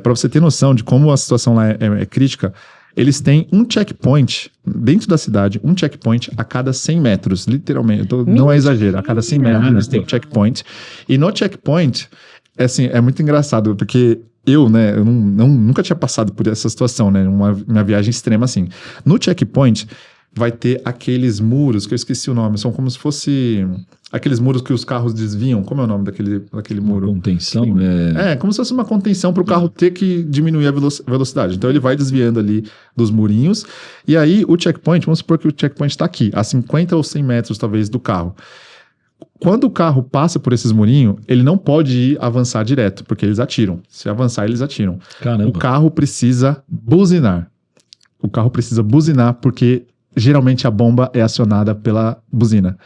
para você ter noção de como a situação lá é crítica, eles têm um checkpoint dentro da cidade, um checkpoint a cada 100 metros, literalmente, não é exagero, a cada 100 metros eles têm um checkpoint, e no checkpoint, assim, é muito engraçado, porque eu nunca tinha passado por essa situação, né? Uma viagem extrema assim. No checkpoint, vai ter aqueles muros, que eu esqueci o nome, são como se fosse aqueles muros que os carros desviam. Como é o nome daquele muro? Contenção, né? Como se fosse uma contenção para o carro ter que diminuir a velocidade. Então ele vai desviando ali dos murinhos, e aí o checkpoint, vamos supor que o checkpoint está aqui, a 50 ou 100 metros talvez do carro. Quando o carro passa por esses murinhos, ele não pode avançar direto, porque eles atiram. Se avançar, eles atiram. Caramba. O carro precisa buzinar. Porque geralmente a bomba é acionada pela buzina.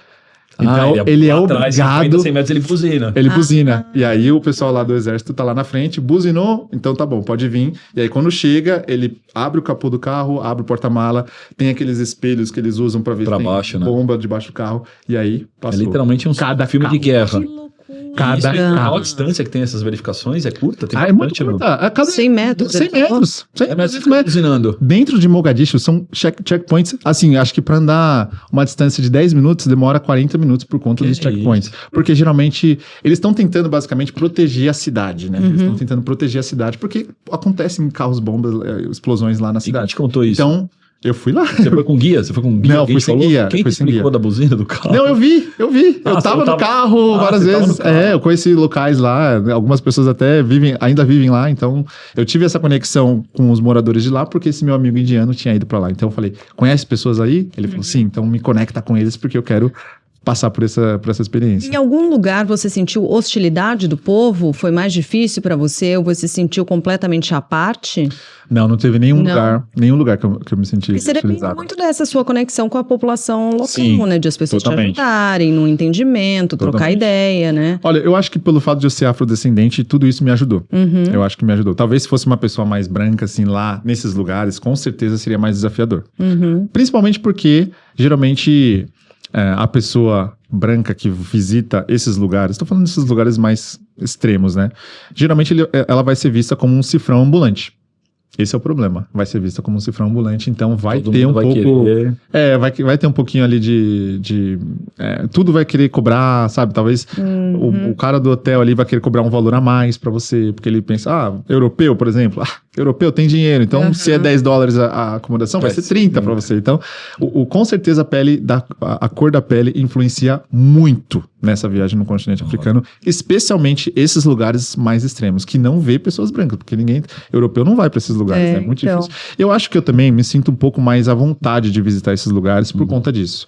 Então, ele é atrás, 50, obrigado... 100 metros, ele buzina. Ele buzina. E aí o pessoal lá do exército tá lá na frente, buzinou, então tá bom, pode vir. E aí quando chega, ele abre o capô do carro, abre o porta-mala, tem aqueles espelhos que eles usam pra ver Pra se baixo, tem né? bomba debaixo do carro. E aí É passou. literalmente um Cada filme de carro. guerra. Que loucura. Cada Isso, carro. qual a distância que tem essas verificações? É curta? Tem É muito bastante, não? curta. A cada 100 metros, 100 ele falou? metros. 100 É, mas você metros. fica buzinando. Dentro de Mogadishu são checkpoints, assim, acho que para andar uma distância de 10 minutos demora 40 minutos por conta Que dos checkpoints. Porque geralmente eles estão tentando basicamente proteger a cidade, né? Eles estão tentando proteger a cidade porque acontecem carros bombas, explosões lá na E quem cidade. te contou isso? Então, eu fui lá. Você foi com guia? Você foi com guia? Não, Alguém fui te sem falou? guia, Quem te fui sem explicou guia. da buzina do carro? Não, eu vi. Eu Ah, tava você no tava- carro várias você tava vezes. no carro. Eu conheci locais lá, algumas pessoas até ainda vivem lá, então eu tive essa conexão com os moradores de lá, porque esse meu amigo indiano tinha ido pra lá. Então eu falei, conhece pessoas aí? Ele falou, sim, então me conecta com eles, porque eu quero passar por essa experiência. Em algum lugar você sentiu hostilidade do povo? Foi mais difícil pra você? Ou você se sentiu completamente à parte? Não teve nenhum Não. lugar que eu me senti Porque você depende utilizado. muito dessa sua conexão com a população local, Sim, né? De as pessoas totalmente. te ajudarem no entendimento, trocar Totalmente. ideia, né? Olha, eu acho que pelo fato de eu ser afrodescendente, tudo isso me ajudou. Eu acho que me ajudou. Talvez se fosse uma pessoa mais branca, assim, lá nesses lugares, com certeza seria mais desafiador. Principalmente porque, geralmente, a pessoa branca que visita esses lugares, estou falando desses lugares mais extremos, né? Geralmente ela vai ser vista como um cifrão ambulante. Esse é o problema. Vai ser vista como um cifrão ambulante, então vai Todo ter mundo um vai pouco... querer. Vai ter um pouquinho ali tudo vai querer cobrar, sabe? Talvez o cara do hotel ali vai querer cobrar um valor a mais pra você, porque ele pensa, europeu, por exemplo, europeu tem dinheiro, então se é $10 a acomodação, vai ser 30 pra você. Então, com certeza a cor da pele influencia muito nessa viagem no continente africano, especialmente esses lugares mais extremos, que não vê pessoas brancas, porque europeu não vai pra esses lugares, né? É muito então. difícil. Eu acho que eu também me sinto um pouco mais à vontade de visitar esses lugares por conta disso.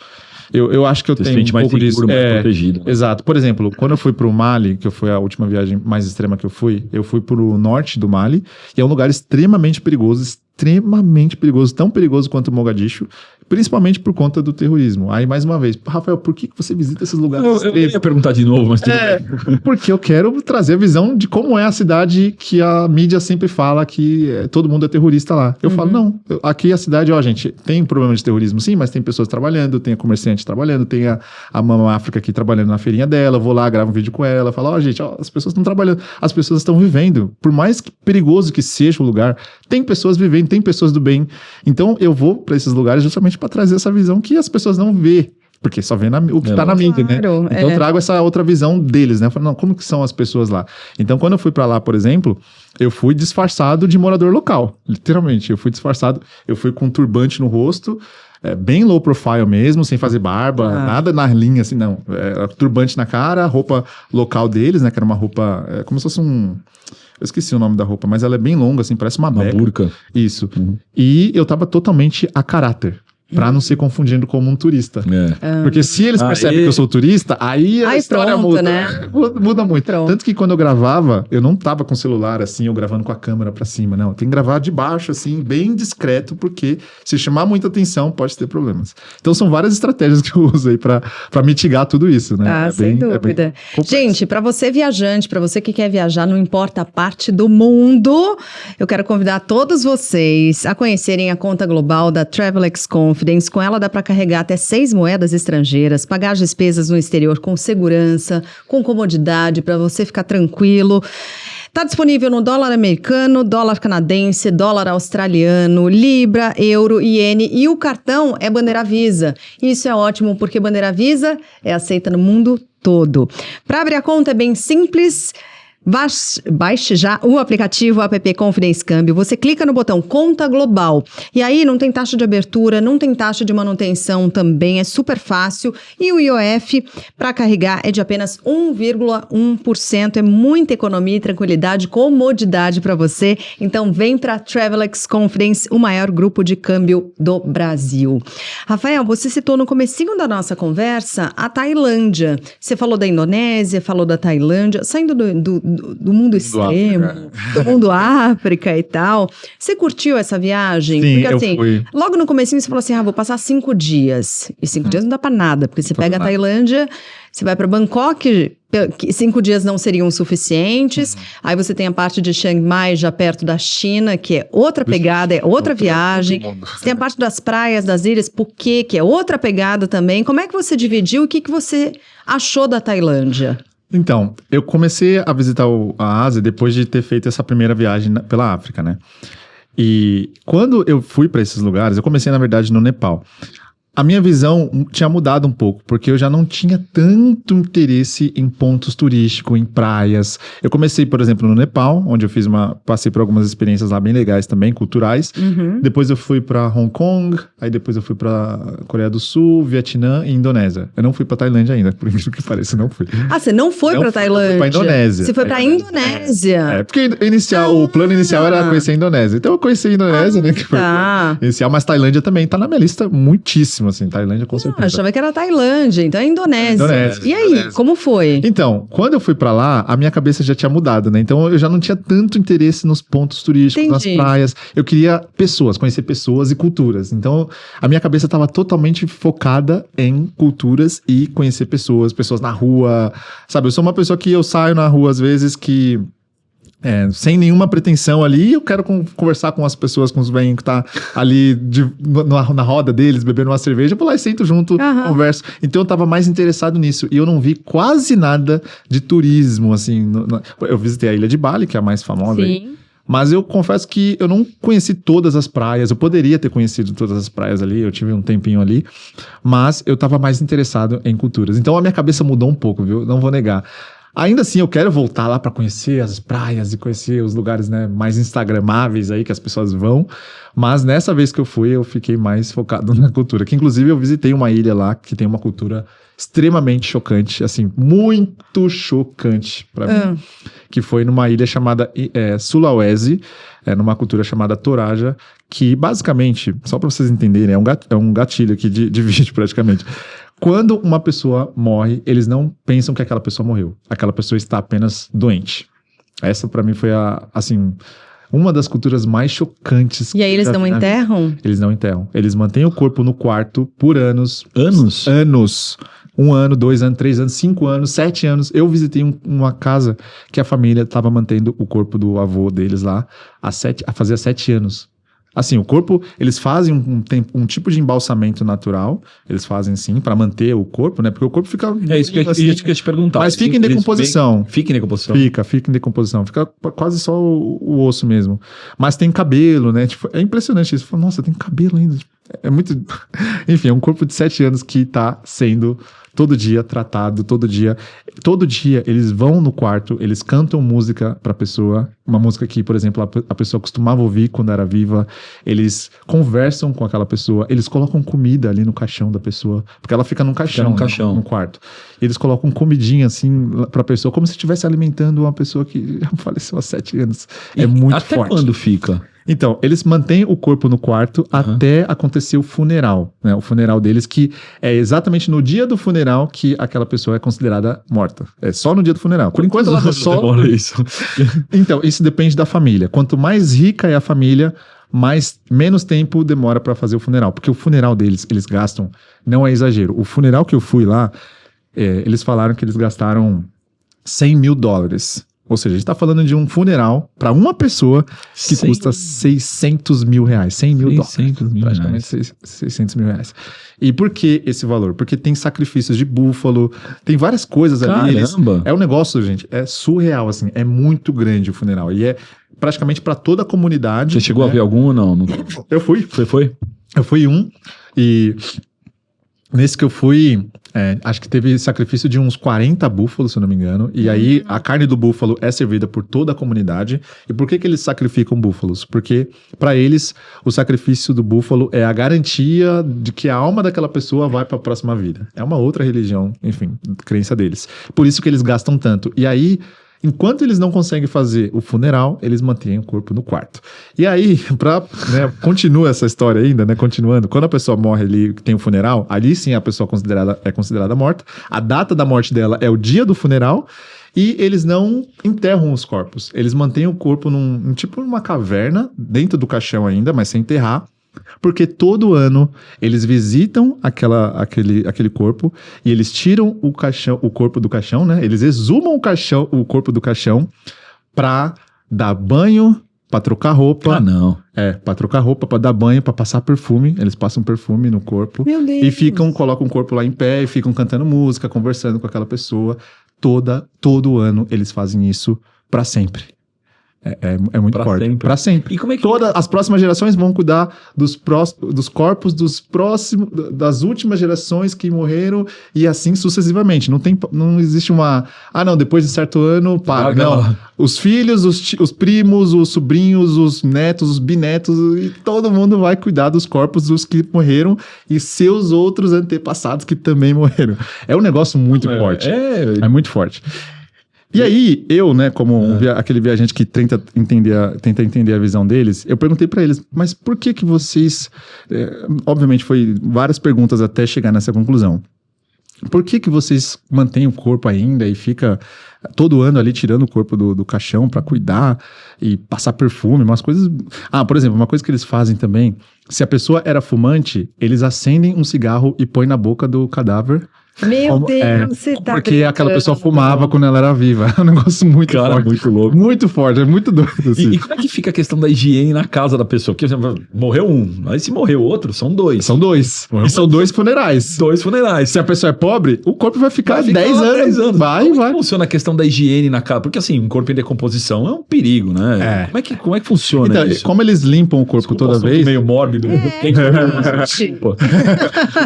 Eu acho que eu Você se tenho sente um mais pouco disso. seguro, mais protegido. Exato. Por exemplo, quando eu fui pro Mali, que foi a última viagem mais extrema que eu fui pro norte do Mali, e é um lugar extremamente perigoso, tão perigoso quanto Mogadishu, principalmente por conta do terrorismo. Aí, mais uma vez, Rafael, por que você visita esses lugares Eu extremos? ia perguntar de novo, mas tudo bem. Porque eu quero trazer a visão de como é a cidade que a mídia sempre fala que todo mundo é terrorista lá. Eu falo, não, aqui a cidade, gente, tem problema de terrorismo sim, mas tem pessoas trabalhando, tem a comerciante trabalhando, tem a Mama África aqui trabalhando na feirinha dela, eu vou lá, gravo um vídeo com ela, falo, gente, as pessoas estão trabalhando, as pessoas estão vivendo. Por mais perigoso que seja o lugar, tem pessoas vivendo, tem pessoas do bem. Então eu vou para esses lugares justamente para trazer essa visão que as pessoas não vê. Porque só vê o que tá na mídia, né? Claro, Então eu trago essa outra visão deles, né? Eu falo, não, como que são as pessoas lá? Então quando eu fui pra lá, por exemplo, eu fui disfarçado de morador local. Literalmente, eu fui disfarçado. Eu fui com um turbante no rosto, bem low profile mesmo, sem fazer barba, nada na linha, assim, não. Turbante na cara, roupa local deles, né? Que era uma roupa, como se fosse eu esqueci o nome da roupa, mas ela é bem longa, assim, parece uma beca. burca. Isso. E eu tava totalmente a caráter. Pra não ser confundido como um turista. Porque se eles percebem que eu sou turista, aí a história pronto, muda. né? Muda muito. Pronto. Tanto que quando eu gravava, eu não tava com o celular assim, ou gravando com a câmera pra cima, não. Tem que gravar de baixo, assim, bem discreto, porque se chamar muita atenção, pode ter problemas. Então são várias estratégias que eu uso aí pra mitigar tudo isso, né? Sem dúvida. complexo. Gente, para você viajante, para você que quer viajar, não importa a parte do mundo, eu quero convidar todos vocês a conhecerem a conta global da Travelex Confidence. Com ela dá para carregar até 6 moedas estrangeiras, pagar as despesas no exterior com segurança, com comodidade, para você ficar tranquilo. Está disponível no dólar americano, dólar canadense, dólar australiano, libra, euro, iene e o cartão é bandeira Visa. Isso é ótimo porque bandeira Visa é aceita no mundo todo. Para abrir a conta é bem simples. Baixe já o aplicativo app Confidence Câmbio. Você clica no botão Conta Global. E aí não tem taxa de abertura, não tem taxa de manutenção também, é super fácil. E o IOF para carregar é de apenas 1,1%. É muita economia e tranquilidade, comodidade para você. Então vem para Travelex Confidence, o maior grupo de câmbio do Brasil. Rafael, você citou no comecinho da nossa conversa a Tailândia. Você falou da Indonésia, falou da Tailândia. Saindo do mundo extremo, do mundo África e tal. Você curtiu essa viagem? Sim, porque assim, eu fui. logo no comecinho você falou assim, vou passar 5 dias. E 5 dias não dá pra nada, porque você pega a Tailândia, você vai pra Bangkok, 5 dias não seriam suficientes. Aí você tem a parte de Chiang Mai, já perto da China, que é outra pegada, é outra viagem. Você tem a parte das praias, das ilhas, Phuket, que é outra pegada também. Como é que você dividiu? O que você achou da Tailândia? Então, eu comecei a visitar a Ásia depois de ter feito essa primeira viagem pela África, né? E quando eu fui para esses lugares, eu comecei, na verdade, no Nepal. A minha visão tinha mudado um pouco, porque eu já não tinha tanto interesse em pontos turísticos, em praias. Eu comecei, por exemplo, no Nepal, onde eu passei por algumas experiências lá bem legais também, culturais. Depois eu fui para Hong Kong, aí depois eu fui para Coreia do Sul, Vietnã e Indonésia. Eu não fui para Tailândia ainda, por incrível que pareça, não fui. Ah, você não foi para Tailândia? Eu fui para Indonésia. Você foi para Indonésia? Porque o plano inicial era conhecer a Indonésia. Então eu conheci a Indonésia, né? Que foi inicial, mas Tailândia também tá na minha lista muitíssimo. Assim, Tailândia com certeza. Achava que era Tailândia, então é Indonésia. E aí, Indonésia. Como foi? Então, quando eu fui pra lá, a minha cabeça já tinha mudado, né? Então eu já não tinha tanto interesse nos pontos turísticos, nas praias. Eu queria conhecer pessoas e culturas. Então, a minha cabeça estava totalmente focada em culturas e conhecer pessoas na rua. Sabe, eu sou uma pessoa que eu saio na rua às vezes que sem nenhuma pretensão ali, eu quero conversar com as pessoas, com os velhinhos que tá ali na roda deles, bebendo uma cerveja, eu vou lá e sento junto, converso. Então eu tava mais interessado nisso, e eu não vi quase nada de turismo, assim. Eu visitei a ilha de Bali, que é a mais famosa aí. Mas eu confesso que eu não conheci todas as praias, eu poderia ter conhecido todas as praias ali, eu tive um tempinho ali, mas eu tava mais interessado em culturas. Então a minha cabeça mudou um pouco, viu? Não vou negar. Ainda assim, eu quero voltar lá para conhecer as praias e conhecer os lugares, né, mais instagramáveis aí que as pessoas vão. Mas nessa vez que eu fui, eu fiquei mais focado na cultura. Que inclusive eu visitei uma ilha lá que tem uma cultura extremamente chocante, assim, muito chocante para mim. Que foi numa ilha chamada Sulawesi, numa cultura chamada Toraja, que basicamente, só para vocês entenderem, é um gatilho aqui de vídeo praticamente. Quando uma pessoa morre, eles não pensam que aquela pessoa morreu. Aquela pessoa está apenas doente. Essa, pra mim, foi uma das culturas mais chocantes. E aí eles não enterram? Eles não enterram. Eles mantêm o corpo no quarto por anos. Anos? Anos. 1 ano, 2 anos, 3 anos, 5 anos, 7 anos. Eu visitei uma casa que a família estava mantendo o corpo do avô deles lá fazia 7 anos. Assim, o corpo, eles fazem um tipo de embalsamento natural, eles fazem sim, para manter o corpo, né? Porque o corpo fica... isso que eu ia te perguntar. Mas fica em decomposição. Fica em decomposição? Fica em decomposição. Fica quase só o osso mesmo. Mas tem cabelo, né? Tipo, é impressionante isso. Nossa, tem cabelo ainda. É muito... Enfim, é um corpo de 7 anos que tá sendo... todo dia tratado, todo dia eles vão no quarto, eles cantam música pra pessoa, uma música que, por exemplo, a pessoa costumava ouvir quando era viva, eles conversam com aquela pessoa, eles colocam comida ali no caixão da pessoa, porque ela fica num caixão, no quarto. Eles colocam comidinha assim pra pessoa, como se estivesse alimentando uma pessoa que já faleceu há 7 anos. É muito até forte. Até quando fica? Então, eles mantêm o corpo no quarto até acontecer o funeral, né? O funeral deles, que é exatamente no dia do funeral que aquela pessoa é considerada morta. É só no dia do funeral. Por enquanto, ela só... isso. Então, isso depende da família. Quanto mais rica é a família, menos tempo demora para fazer o funeral. Porque o funeral deles, eles gastam, não é exagero. O funeral que eu fui lá, eles falaram que eles gastaram $100 mil. Ou seja, a gente tá falando de um funeral para uma pessoa que custa $600 mil. $100 mil. Praticamente $600 mil. E por que esse valor? Porque tem sacrifícios de búfalo, tem várias coisas ali. É um negócio, gente, é surreal, assim. É muito grande o funeral. E é praticamente para toda a comunidade. Você chegou a ver algum ou não? Eu fui. Você foi? Eu fui e... Nesse que eu fui, acho que teve sacrifício de uns 40 búfalos, se eu não me engano. E aí, a carne do búfalo é servida por toda a comunidade. E por que eles sacrificam búfalos? Porque, para eles, o sacrifício do búfalo é a garantia de que a alma daquela pessoa vai para a próxima vida. É uma outra religião, enfim, crença deles. Por isso que eles gastam tanto. E aí... Enquanto eles não conseguem fazer o funeral, eles mantêm o corpo no quarto. E aí, continua essa história ainda, né? Continuando, quando a pessoa morre ali, tem o funeral, ali sim a pessoa é considerada morta. A data da morte dela é o dia do funeral. E eles não enterram os corpos. Eles mantêm o corpo tipo numa caverna, dentro do caixão ainda, mas sem enterrar. Porque todo ano eles visitam aquele corpo e eles tiram o corpo do caixão, né? Eles exumam o corpo do caixão pra dar banho, pra trocar roupa. Ah, não. Pra trocar roupa, pra dar banho, pra passar perfume. Eles passam perfume no corpo. Meu Deus. E colocam o corpo lá em pé e ficam cantando música, conversando com aquela pessoa. Todo ano eles fazem isso pra sempre. É muito Pra forte. sempre. Pra sempre. E como é que... Todas as próximas gerações vão cuidar dos corpos das últimas gerações que morreram e assim sucessivamente. Não existe uma... depois de certo ano, para. Não. Os filhos, os primos, os sobrinhos, os netos, os bisnetos, e todo mundo vai cuidar dos corpos dos que morreram e seus outros antepassados que também morreram. É um negócio muito forte. É muito forte. E aí, eu, né, como aquele viajante que tenta entender a visão deles, eu perguntei pra eles, mas por que vocês... obviamente, foi várias perguntas até chegar nessa conclusão. Por que vocês mantêm o corpo ainda e fica todo ano ali tirando o corpo do caixão pra cuidar e passar perfume, umas coisas... por exemplo, uma coisa que eles fazem também, se a pessoa era fumante, eles acendem um cigarro e põem na boca do cadáver. Meu Deus, você tá porque brincando. aquela pessoa fumava quando ela era viva. É um negócio muito forte. muito louco. Muito forte, é muito doido. Assim. E como é que fica a questão da higiene na casa da pessoa? Porque, por exemplo, morreu um, aí se morreu outro, são dois. São dois. E são 2 funerais. 2 funerais. Se a pessoa é pobre, o corpo vai ficar 10 lá anos. 10 anos. Vai. Como funciona a questão da higiene na casa? Porque assim, um corpo em decomposição é um perigo, né? Como é que funciona Então, isso? como eles limpam o corpo toda vez... meio mórbido.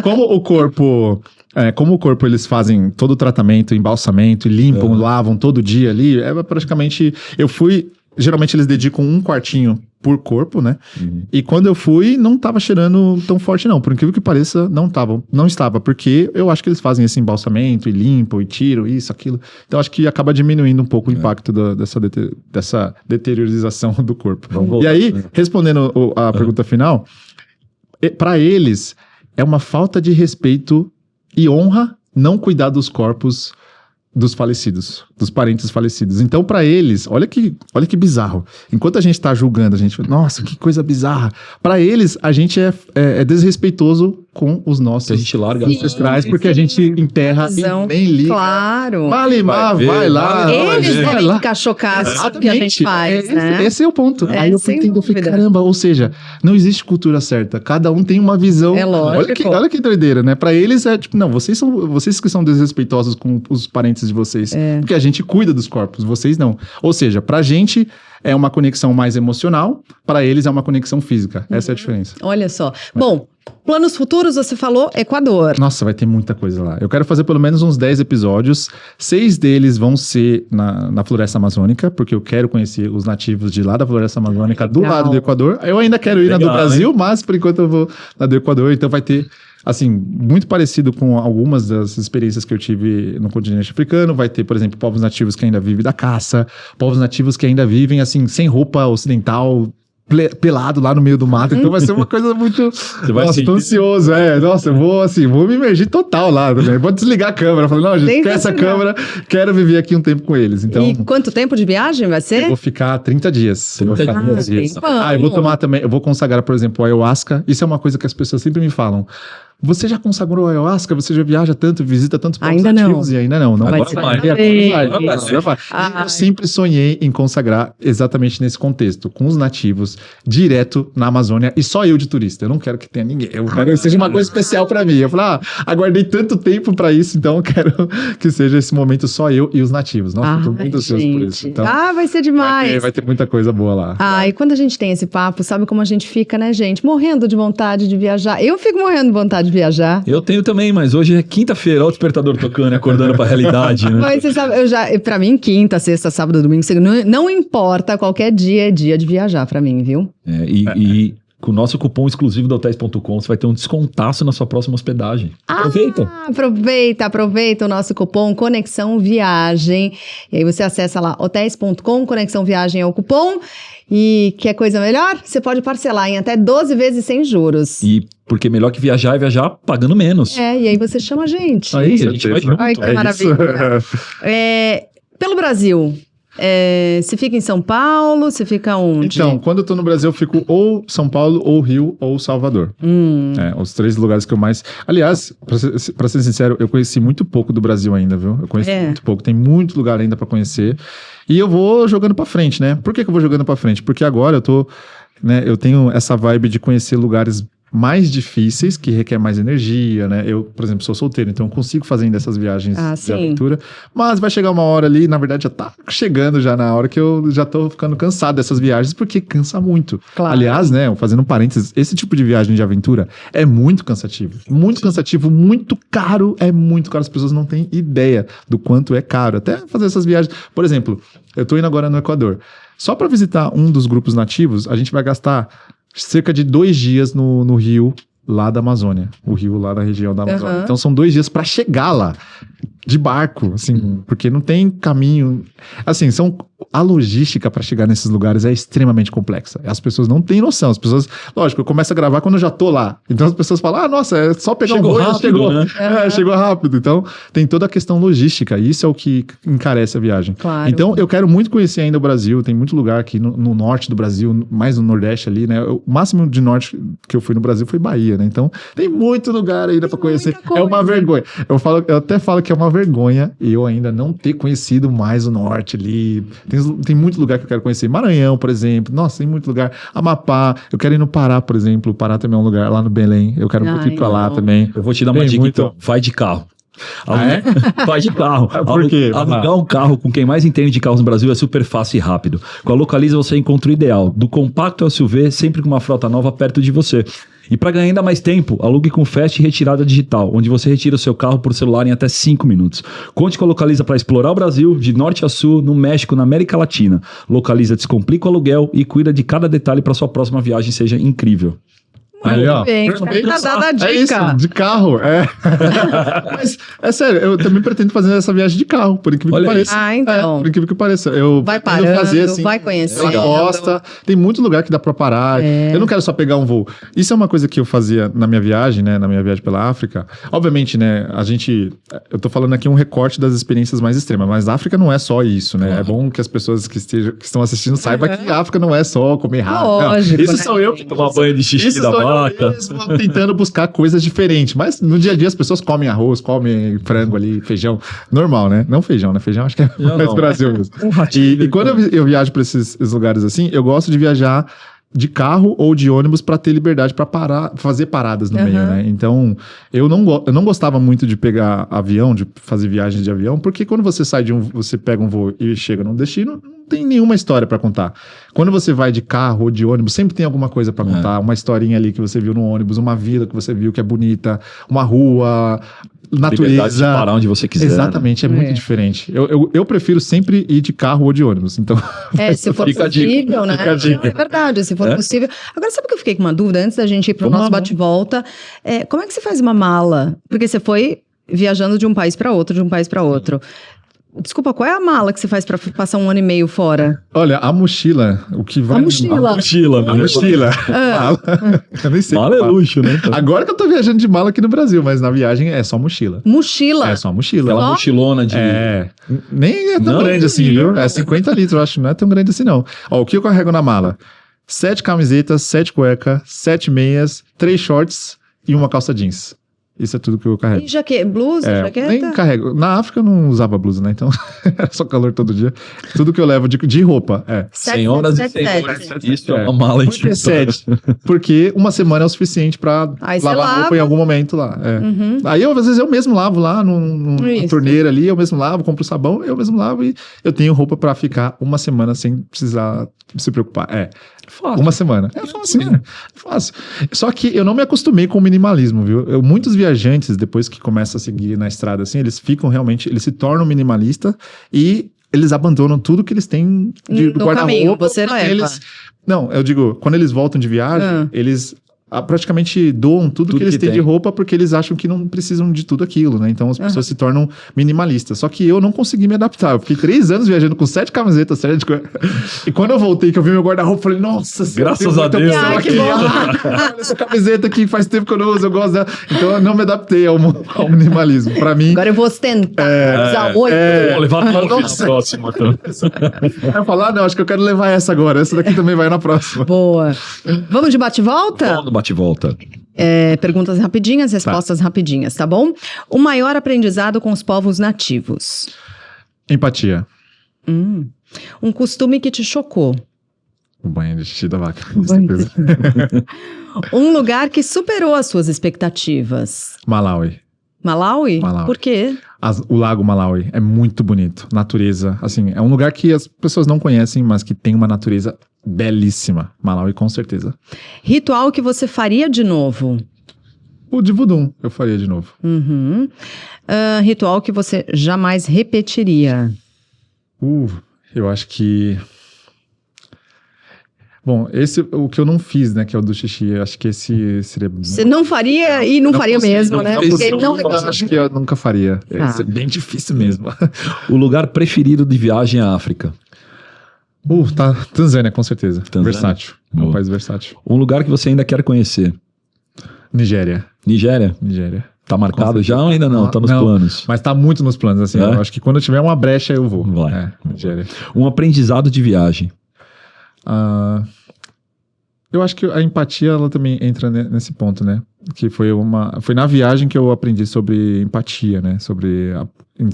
Como o corpo eles fazem todo o tratamento, embalsamento, e limpam, lavam todo dia ali, praticamente... Geralmente eles dedicam um quartinho por corpo, né? E quando eu fui, não tava cheirando tão forte não. Por incrível que pareça, não estava. Porque eu acho que eles fazem esse embalsamento e limpam e tiram isso, aquilo. Então acho que acaba diminuindo um pouco o impacto dessa deteriorização do corpo. E aí, respondendo a pergunta final, para eles é uma falta de respeito e honra não cuidar dos corpos dos falecidos, dos parentes falecidos. Então, para eles, olha que bizarro. Enquanto a gente tá julgando, a gente, nossa, que coisa bizarra. Para eles, a gente é desrespeitoso com os nossos ancestrais, porque a gente enterra e nem liga. Claro. Vai lá. Eles vai devem lá. ficar chocados com o que a gente faz, né? Esse é o ponto. Aí eu sem entendo, dúvida. caramba, ou seja, não existe cultura certa. Cada um tem uma visão. É lógico. Olha que doideira, né? Pra eles é tipo, não, vocês que são desrespeitosos com os parentes de vocês. Porque a gente cuida dos corpos, vocês não. Ou seja, pra gente é uma conexão mais emocional, pra eles é uma conexão física. Essa é a diferença. Olha só. Bom, planos futuros, você falou Equador. Nossa, vai ter muita coisa lá. Eu quero fazer pelo menos uns 10 episódios. 6 deles vão ser na Floresta Amazônica, porque eu quero conhecer os nativos de lá da Floresta Amazônica, do lado do Equador. Eu ainda quero ir na do Brasil, mas por enquanto eu vou na do Equador. Então vai ter, assim, muito parecido com algumas das experiências que eu tive no continente africano. Vai ter, por exemplo, povos nativos que ainda vivem da caça, povos nativos que ainda vivem, assim, sem roupa ocidental, pelado lá no meio do mato, então vai ser uma coisa muito... Nossa, tô ansioso, nossa, eu vou me imergir total lá também, vou desligar a câmera, falei, não, gente, quer essa câmera, quero viver aqui um tempo com eles, então... E quanto tempo de viagem vai ser? Eu vou ficar 30 dias. 30 dias. Eu vou tomar também, eu vou consagrar, por exemplo, o ayahuasca, isso é uma coisa que as pessoas sempre me falam, você já consagrou a ayahuasca? Você já viaja tanto, visita tantos povos nativos? E ainda não. Vai. Eu sempre sonhei em consagrar exatamente nesse contexto, com os nativos, direto na Amazônia, e só eu de turista. Eu não quero que tenha ninguém. Eu quero que seja uma coisa especial pra mim. Eu falei, aguardei tanto tempo pra isso, então eu quero que seja esse momento só eu e os nativos. Nossa, tô muito ansioso por isso. Então, vai ser demais. Vai ter muita coisa boa lá. E quando a gente tem esse papo, sabe como a gente fica, né, gente? Morrendo de vontade de viajar. Eu fico morrendo de vontade de viajar. Eu tenho também, mas hoje é quinta-feira, olha o despertador tocando e acordando pra realidade, né? Mas você sabe, pra mim, quinta, sexta, sábado, domingo, não importa, qualquer dia é dia de viajar pra mim, viu? E com o nosso cupom exclusivo da Hotels.com, você vai ter um descontaço na sua próxima hospedagem. Aproveita o nosso cupom Conexão Viagem. E aí você acessa lá, Hotels.com, Conexão Viagem é o cupom. E quer coisa melhor? Você pode parcelar em até 12 vezes sem juros. E porque melhor que viajar é viajar pagando menos. E aí você chama a gente. Aí, a gente vai junto. Ai, que maravilha. Pelo Brasil, você fica em São Paulo, você fica onde? Então, quando eu tô no Brasil, eu fico ou São Paulo, ou Rio, ou Salvador. Os 3 lugares que eu mais... Aliás, pra ser sincero, eu conheci muito pouco do Brasil ainda, viu? Eu conheci muito pouco. Tem muito lugar ainda pra conhecer. E eu vou jogando pra frente, né? Por que eu vou jogando pra frente? Porque agora eu tô... né, eu tenho essa vibe de conhecer lugares mais difíceis, que requer mais energia, né? Eu, por exemplo, sou solteiro, então eu consigo fazer ainda essas viagens de aventura, mas vai chegar uma hora ali, na verdade já tá chegando já na hora que eu já tô ficando cansado dessas viagens, porque cansa muito. Claro. Aliás, né, fazendo um parênteses, esse tipo de viagem de aventura é muito cansativo, muito caro, as pessoas não têm ideia do quanto é caro, até fazer essas viagens. Por exemplo, eu tô indo agora no Equador, só para visitar um dos grupos nativos, a gente vai gastar cerca de 2 dias no rio lá da Amazônia. O rio lá da região da Amazônia. Então são 2 dias para chegar lá. De barco, assim, porque não tem caminho. Assim, a logística para chegar nesses lugares é extremamente complexa. As pessoas não têm noção. As pessoas, lógico, eu começo a gravar quando eu já tô lá. Então as pessoas falam, nossa, é só pegar um voo, chegou. Né? Chegou rápido. Então tem toda a questão logística. E isso é o que encarece a viagem. Claro. Então eu quero muito conhecer ainda o Brasil. Tem muito lugar aqui no norte do Brasil, mais no nordeste ali, né? O máximo de norte que eu fui no Brasil foi Bahia, né? Então tem muito lugar ainda para conhecer. É uma vergonha. Eu até falo que é uma vergonha eu ainda não ter conhecido mais o norte ali. Tem muito lugar que eu quero conhecer. Maranhão, por exemplo. Nossa, tem muito lugar. Amapá. Eu quero ir no Pará, por exemplo. O Pará também é um lugar lá no Belém. Eu quero muito ir pra lá também. Eu vou te dar uma dica, então. Vai de carro. Vai de carro. Por quê? Alugar um carro com quem mais entende de carros no Brasil é super fácil e rápido. Com a Localiza você encontra o ideal. Do compacto ao SUV, sempre com uma frota nova perto de você. E para ganhar ainda mais tempo, alugue com Fast Retirada Digital, onde você retira o seu carro por celular em até 5 minutos. Conte com a Localiza para explorar o Brasil, de norte a sul, no México, na América Latina. Localiza descomplica o aluguel e cuida de cada detalhe para sua próxima viagem seja incrível. Aí, ó. Bem, tá dada a dica. É isso, de carro, Mas, é sério, eu também pretendo fazer essa viagem de carro, por incrível que pareça. Então. Por incrível que pareça. Vai parando, fazer, assim, vai conhecendo. Pela costa, tem muito lugar que dá pra parar. Eu não quero só pegar um voo. Isso é uma coisa que eu fazia na minha viagem, né, na minha viagem pela África. Obviamente, né, eu tô falando aqui um recorte das experiências mais extremas, mas a África não é só isso, né? É bom que as pessoas que estão assistindo saibam que a África não é só comer rato. Lógico, isso sou eu que tomar banho de xixi da vaca. Mesmo tentando buscar coisas diferentes, mas no dia a dia as pessoas comem arroz, comem frango ali, feijão, normal, né? Não feijão, né? Feijão acho que é mais Brasil mesmo. E quando eu viajo para esses lugares assim, eu gosto de viajar de carro ou de ônibus para ter liberdade para parar, fazer paradas no meio, né? Então, eu não gostava muito de pegar avião, de fazer viagens de avião, porque quando você você pega um voo e chega num destino, não tem nenhuma história para contar. Quando você vai de carro ou de ônibus, sempre tem alguma coisa para contar, uma historinha ali que você viu no ônibus, uma vila que você viu que é bonita, uma rua, natureza. De parar onde você quiser. Exatamente, é muito diferente. Eu prefiro sempre ir de carro ou de ônibus, então... se for possível, né? É verdade, se for possível. Agora, sabe o que eu fiquei com uma dúvida antes da gente ir pro nosso bate-volta? Como é que você faz uma mala? Porque você foi viajando de um país para outro, Desculpa, qual é a mala que você faz pra passar 1 ano e meio fora? Olha, a mochila, o que vai... A mochila. Eu nem sei. Mala é luxo, né? Agora que eu tô viajando de mala aqui no Brasil, mas na viagem é só mochila. Mochila? É só mochila. Aquela mochilona de... Nem é tão grande assim, viu? É 50 litros, eu acho, não é tão grande assim não. Ó, o que eu carrego na mala? 7 camisetas, 7 cuecas, 7 meias, 3 shorts e uma calça jeans. Isso é tudo que eu carrego. E blusa, jaqueta? Nem carrego. Na África eu não usava blusa, né? Então, era só calor todo dia. Tudo que eu levo de roupa, Senhoras e senhores, isso é uma mala de 7. Porque uma semana é o suficiente pra lavar roupa em algum momento lá. Aí, às vezes, eu mesmo lavo lá numa torneira ali, eu mesmo lavo, compro sabão, eu mesmo lavo e eu tenho roupa pra ficar uma semana sem precisar se preocupar. Fácil. Uma semana. É fácil, né? É fácil. Só que eu não me acostumei com o minimalismo, viu? Muitos viajantes, depois que começam a seguir na estrada, assim, eles se tornam minimalista e eles abandonam tudo que eles têm de guarda-roupa. Você leva. Não, eu digo, quando eles voltam de viagem, eles praticamente doam tudo que eles têm de roupa porque eles acham que não precisam de tudo aquilo, né? Então as pessoas se tornam minimalistas. Só que eu não consegui me adaptar. Eu fiquei 3 anos viajando com 7 camisetas, 7 coisas. E quando eu voltei, que eu vi meu guarda-roupa, eu falei, nossa, graças a Deus. Que bom. Olha essa camiseta aqui, faz tempo que eu não uso, eu gosto dela. Então eu não me adaptei ao minimalismo. Pra mim... Agora eu vou tentar usar 8. Vou levar 9 na próxima. Então. Aí eu falo, não, acho que eu quero levar essa agora. Essa daqui também vai na próxima. Boa. Vamos de bate-volta? Vamos no bate-volta. Perguntas rapidinhas, respostas rapidinhas, tá bom? O maior aprendizado com os povos nativos. Empatia. Um costume que te chocou. O banho de xixi da vaca, com certeza. Um lugar que superou as suas expectativas. Malawi. Malawi? Por quê? O Lago Malawi é muito bonito. Natureza, assim, é um lugar que as pessoas não conhecem, mas que tem uma natureza belíssima. Malawi, com certeza. Ritual que você faria de novo. O de Voodoo, eu faria de novo. Ritual que você jamais repetiria. Eu acho que... Bom, o que eu não fiz, né, que é o do xixi, eu acho que esse seria... Você não faria e não faria mesmo, né? Porque ele não eu acho que eu nunca faria. É bem difícil mesmo. O lugar preferido de viagem à África? Tá, Tanzânia, com certeza. Tanzânia? Versátil. É um país versátil. Um lugar que você ainda quer conhecer? Nigéria. Nigéria? Tá marcado já ou ainda não? Tá nos planos? Mas tá muito nos planos, assim. Eu acho que quando eu tiver uma brecha, eu vou. Vai. Nigéria. Um aprendizado de viagem? Eu acho que a empatia, ela também entra nesse ponto, né? Que foi na viagem que eu aprendi sobre empatia, né? Sobre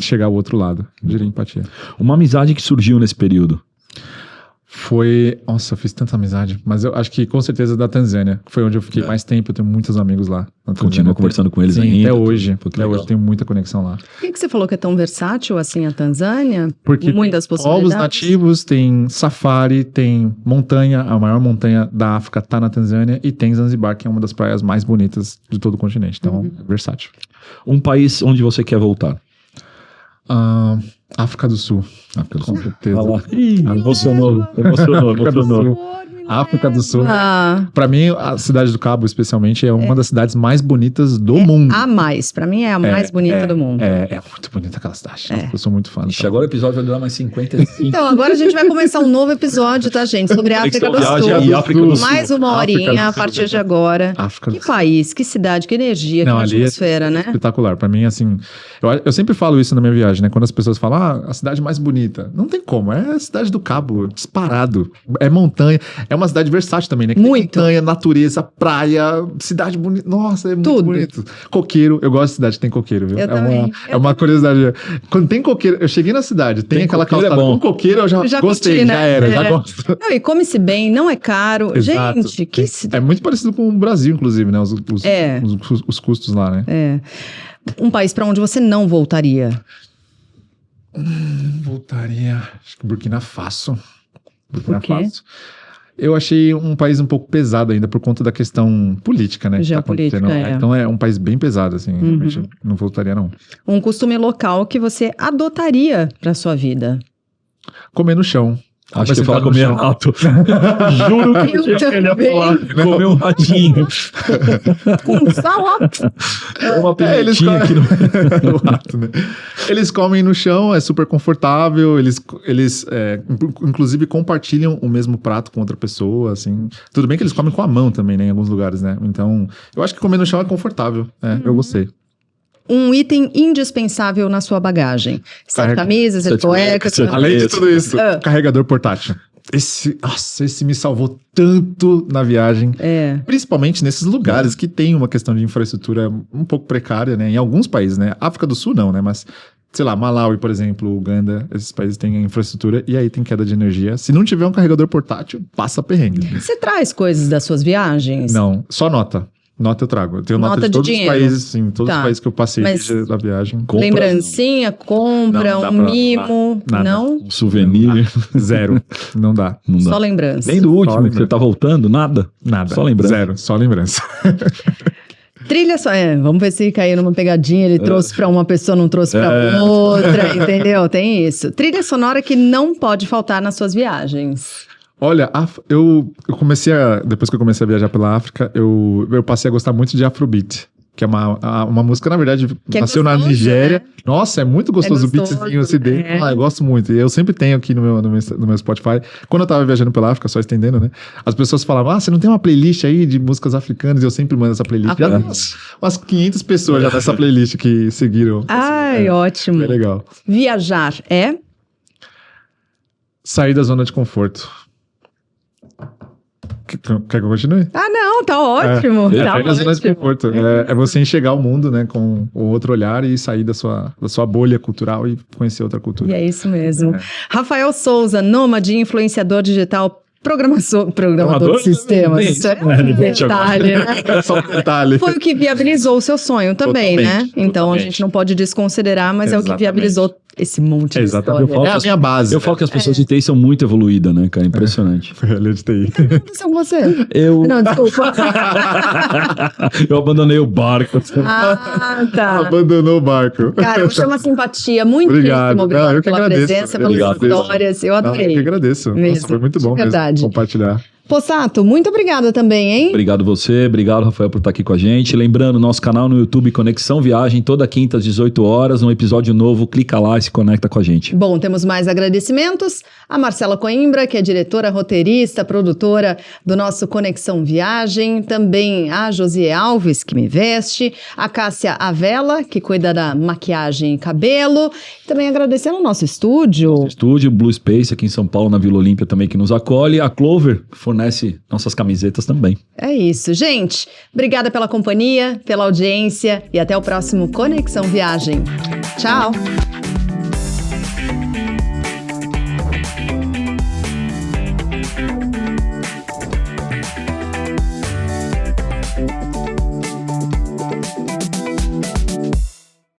chegar ao outro lado. Eu diria empatia. Uma amizade que surgiu nesse período? Nossa, eu fiz tanta amizade. Mas eu acho que com certeza da Tanzânia. Foi onde eu fiquei mais tempo. Eu tenho muitos amigos lá. Continua conversando com eles ainda? ainda? Até hoje. Até hoje tenho muita conexão lá. Por que você falou que é tão versátil assim a Tanzânia? Porque muitas possibilidades. Povos nativos, tem safari, tem montanha. A maior montanha da África tá na Tanzânia. E tem Zanzibar, que é uma das praias mais bonitas de todo o continente. Então, é versátil. Um país onde você quer voltar? África do Sul. África do Sul. Com certeza. Emocionou. África do Sul. Pra mim, a Cidade do Cabo, especialmente, é uma das cidades mais bonitas do mundo. Pra mim é a mais bonita do mundo. É muito bonita aquela cidade. Eu sou muito fã. Ixi, agora o episódio vai durar mais 55. Então, agora a gente vai começar um novo episódio, tá, gente? Sobre a África do Sul. E África do Sul. Mais uma horinha a partir de agora. Que país, que cidade, que energia, que atmosfera, né? Espetacular. Pra mim, assim, eu sempre falo isso na minha viagem, né? Quando as pessoas falam, a cidade mais bonita. Não tem como, é a Cidade do Cabo, disparado. É montanha, é uma cidade versátil também, né? Que muito. Tem montanha, natureza, praia, cidade bonita. Nossa, é muito bonito. Coqueiro, eu gosto de cidade que tem coqueiro, viu? Eu também. É uma curiosidade. Quando tem coqueiro, eu cheguei na cidade, tem aquela calçada com coqueiro, eu já gostei, curti, né? já era, já gosto. Não, e come-se bem, não é caro. Exato. Gente, que cidade. É muito parecido com o Brasil, inclusive, né? Os custos lá, né? Um país pra onde você não voltaria? Voltaria. Acho que Burkina Faso. Por quê? Eu achei um país um pouco pesado ainda por conta da questão política, né? Geopolítica, Então é um país bem pesado, assim. Realmente não voltaria, não. Um costume local que você adotaria pra sua vida? Comer no chão. Acho que eu ia falar comer rato. Juro que eu ia comer um ratinho. Com salada. Uma pimentinha aqui no... o rato, né? Eles comem no chão, é super confortável, eles inclusive compartilham o mesmo prato com outra pessoa, assim. Tudo bem que eles comem com a mão também, né, em alguns lugares, né? Então, eu acho que comer no chão é confortável, eu gostei. Um item indispensável na sua bagagem. 7 camisas, 7 cuecas. Além de tudo isso, carregador portátil. Esse me salvou tanto na viagem. Principalmente nesses lugares que tem uma questão de infraestrutura um pouco precária, né? Em alguns países, né? África do Sul não, né? Mas, sei lá, Malawi, por exemplo, Uganda, esses países têm infraestrutura e aí tem queda de energia. Se não tiver um carregador portátil, passa perrengue. Você traz coisas das suas viagens? Não, só nota. Nota eu trago. Eu tenho nota de todos os países, sim. Todos os países que eu passei da viagem. Lembrancinha, compra, mimo, não? Um souvenir. Zero. Não dá. Só lembrança. Nem do último, que você tá voltando, nada? Nada. Só lembrança. Zero, só lembrança. Trilha só, vamos ver se caiu numa pegadinha, ele trouxe pra uma pessoa, não trouxe pra outra, entendeu? Tem isso. Trilha sonora que não pode faltar nas suas viagens. Olha, eu comecei depois que eu comecei a viajar pela África, eu passei a gostar muito de Afrobeat. Que é uma música, na verdade, que nasceu gostoso, na Nigéria. né? Nossa, é muito gostoso, o beatzinho, assim, eu gosto muito. E eu sempre tenho aqui no meu Spotify. Quando eu tava viajando pela África, só estendendo, né? As pessoas falavam, você não tem uma playlist aí de músicas africanas? E eu sempre mando essa playlist. Já tem umas 500 pessoas já nessa playlist que seguiram. Ai, ótimo. É legal. Viajar é? Sair da zona de conforto. Quer que eu continue? Ah, não, tá ótimo. Tá Sair da zona de ótimo. conforto. É você enxergar o mundo, né, com o outro olhar e sair da sua bolha cultural e conhecer outra cultura. E é isso mesmo. Rafael Souza, nômade, influenciador digital, programador de sistemas. Isso é um detalhe, né? É só um detalhe. Foi o que viabilizou o seu sonho também, né? Totalmente, Então a totalmente. gente não pode desconsiderar, mas é o que Exatamente. viabilizou esse monte de Exatamente. história. É a minha base. Eu falo que as pessoas de TI são muito evoluídas, né, cara? Impressionante. Foi a lei de TI. O que aconteceu com você? Eu... Não, desculpa. eu abandonei o barco. Ah, tá. Abandonou o barco. Cara, você é uma simpatia. Muitíssimo Obrigado. obrigado Eu que pela agradeço. presença, pelas Obrigado. histórias. Eu adorei. Eu que agradeço. Mesmo. Nossa, foi muito bom De verdade. mesmo compartilhar. Possato, muito obrigada também, hein? Obrigado você, obrigado Rafael por estar aqui com a gente. Lembrando, nosso canal no YouTube Conexão Viagem, toda quinta às 18 horas, um episódio novo, clica lá e se conecta com a gente. Bom, temos mais agradecimentos. A Marcela Coimbra, que é diretora, roteirista, produtora do nosso Conexão Viagem. Também a Josie Alves, que me veste. A Cássia Avela, que cuida da maquiagem e cabelo. Também agradecendo o nosso estúdio. Estúdio Blue Space aqui em São Paulo, na Vila Olímpia também, que nos acolhe. A Clover, que fornece nossas camisetas também. É isso, gente. Obrigada pela companhia, pela audiência e até o próximo Conexão Viagem. Tchau!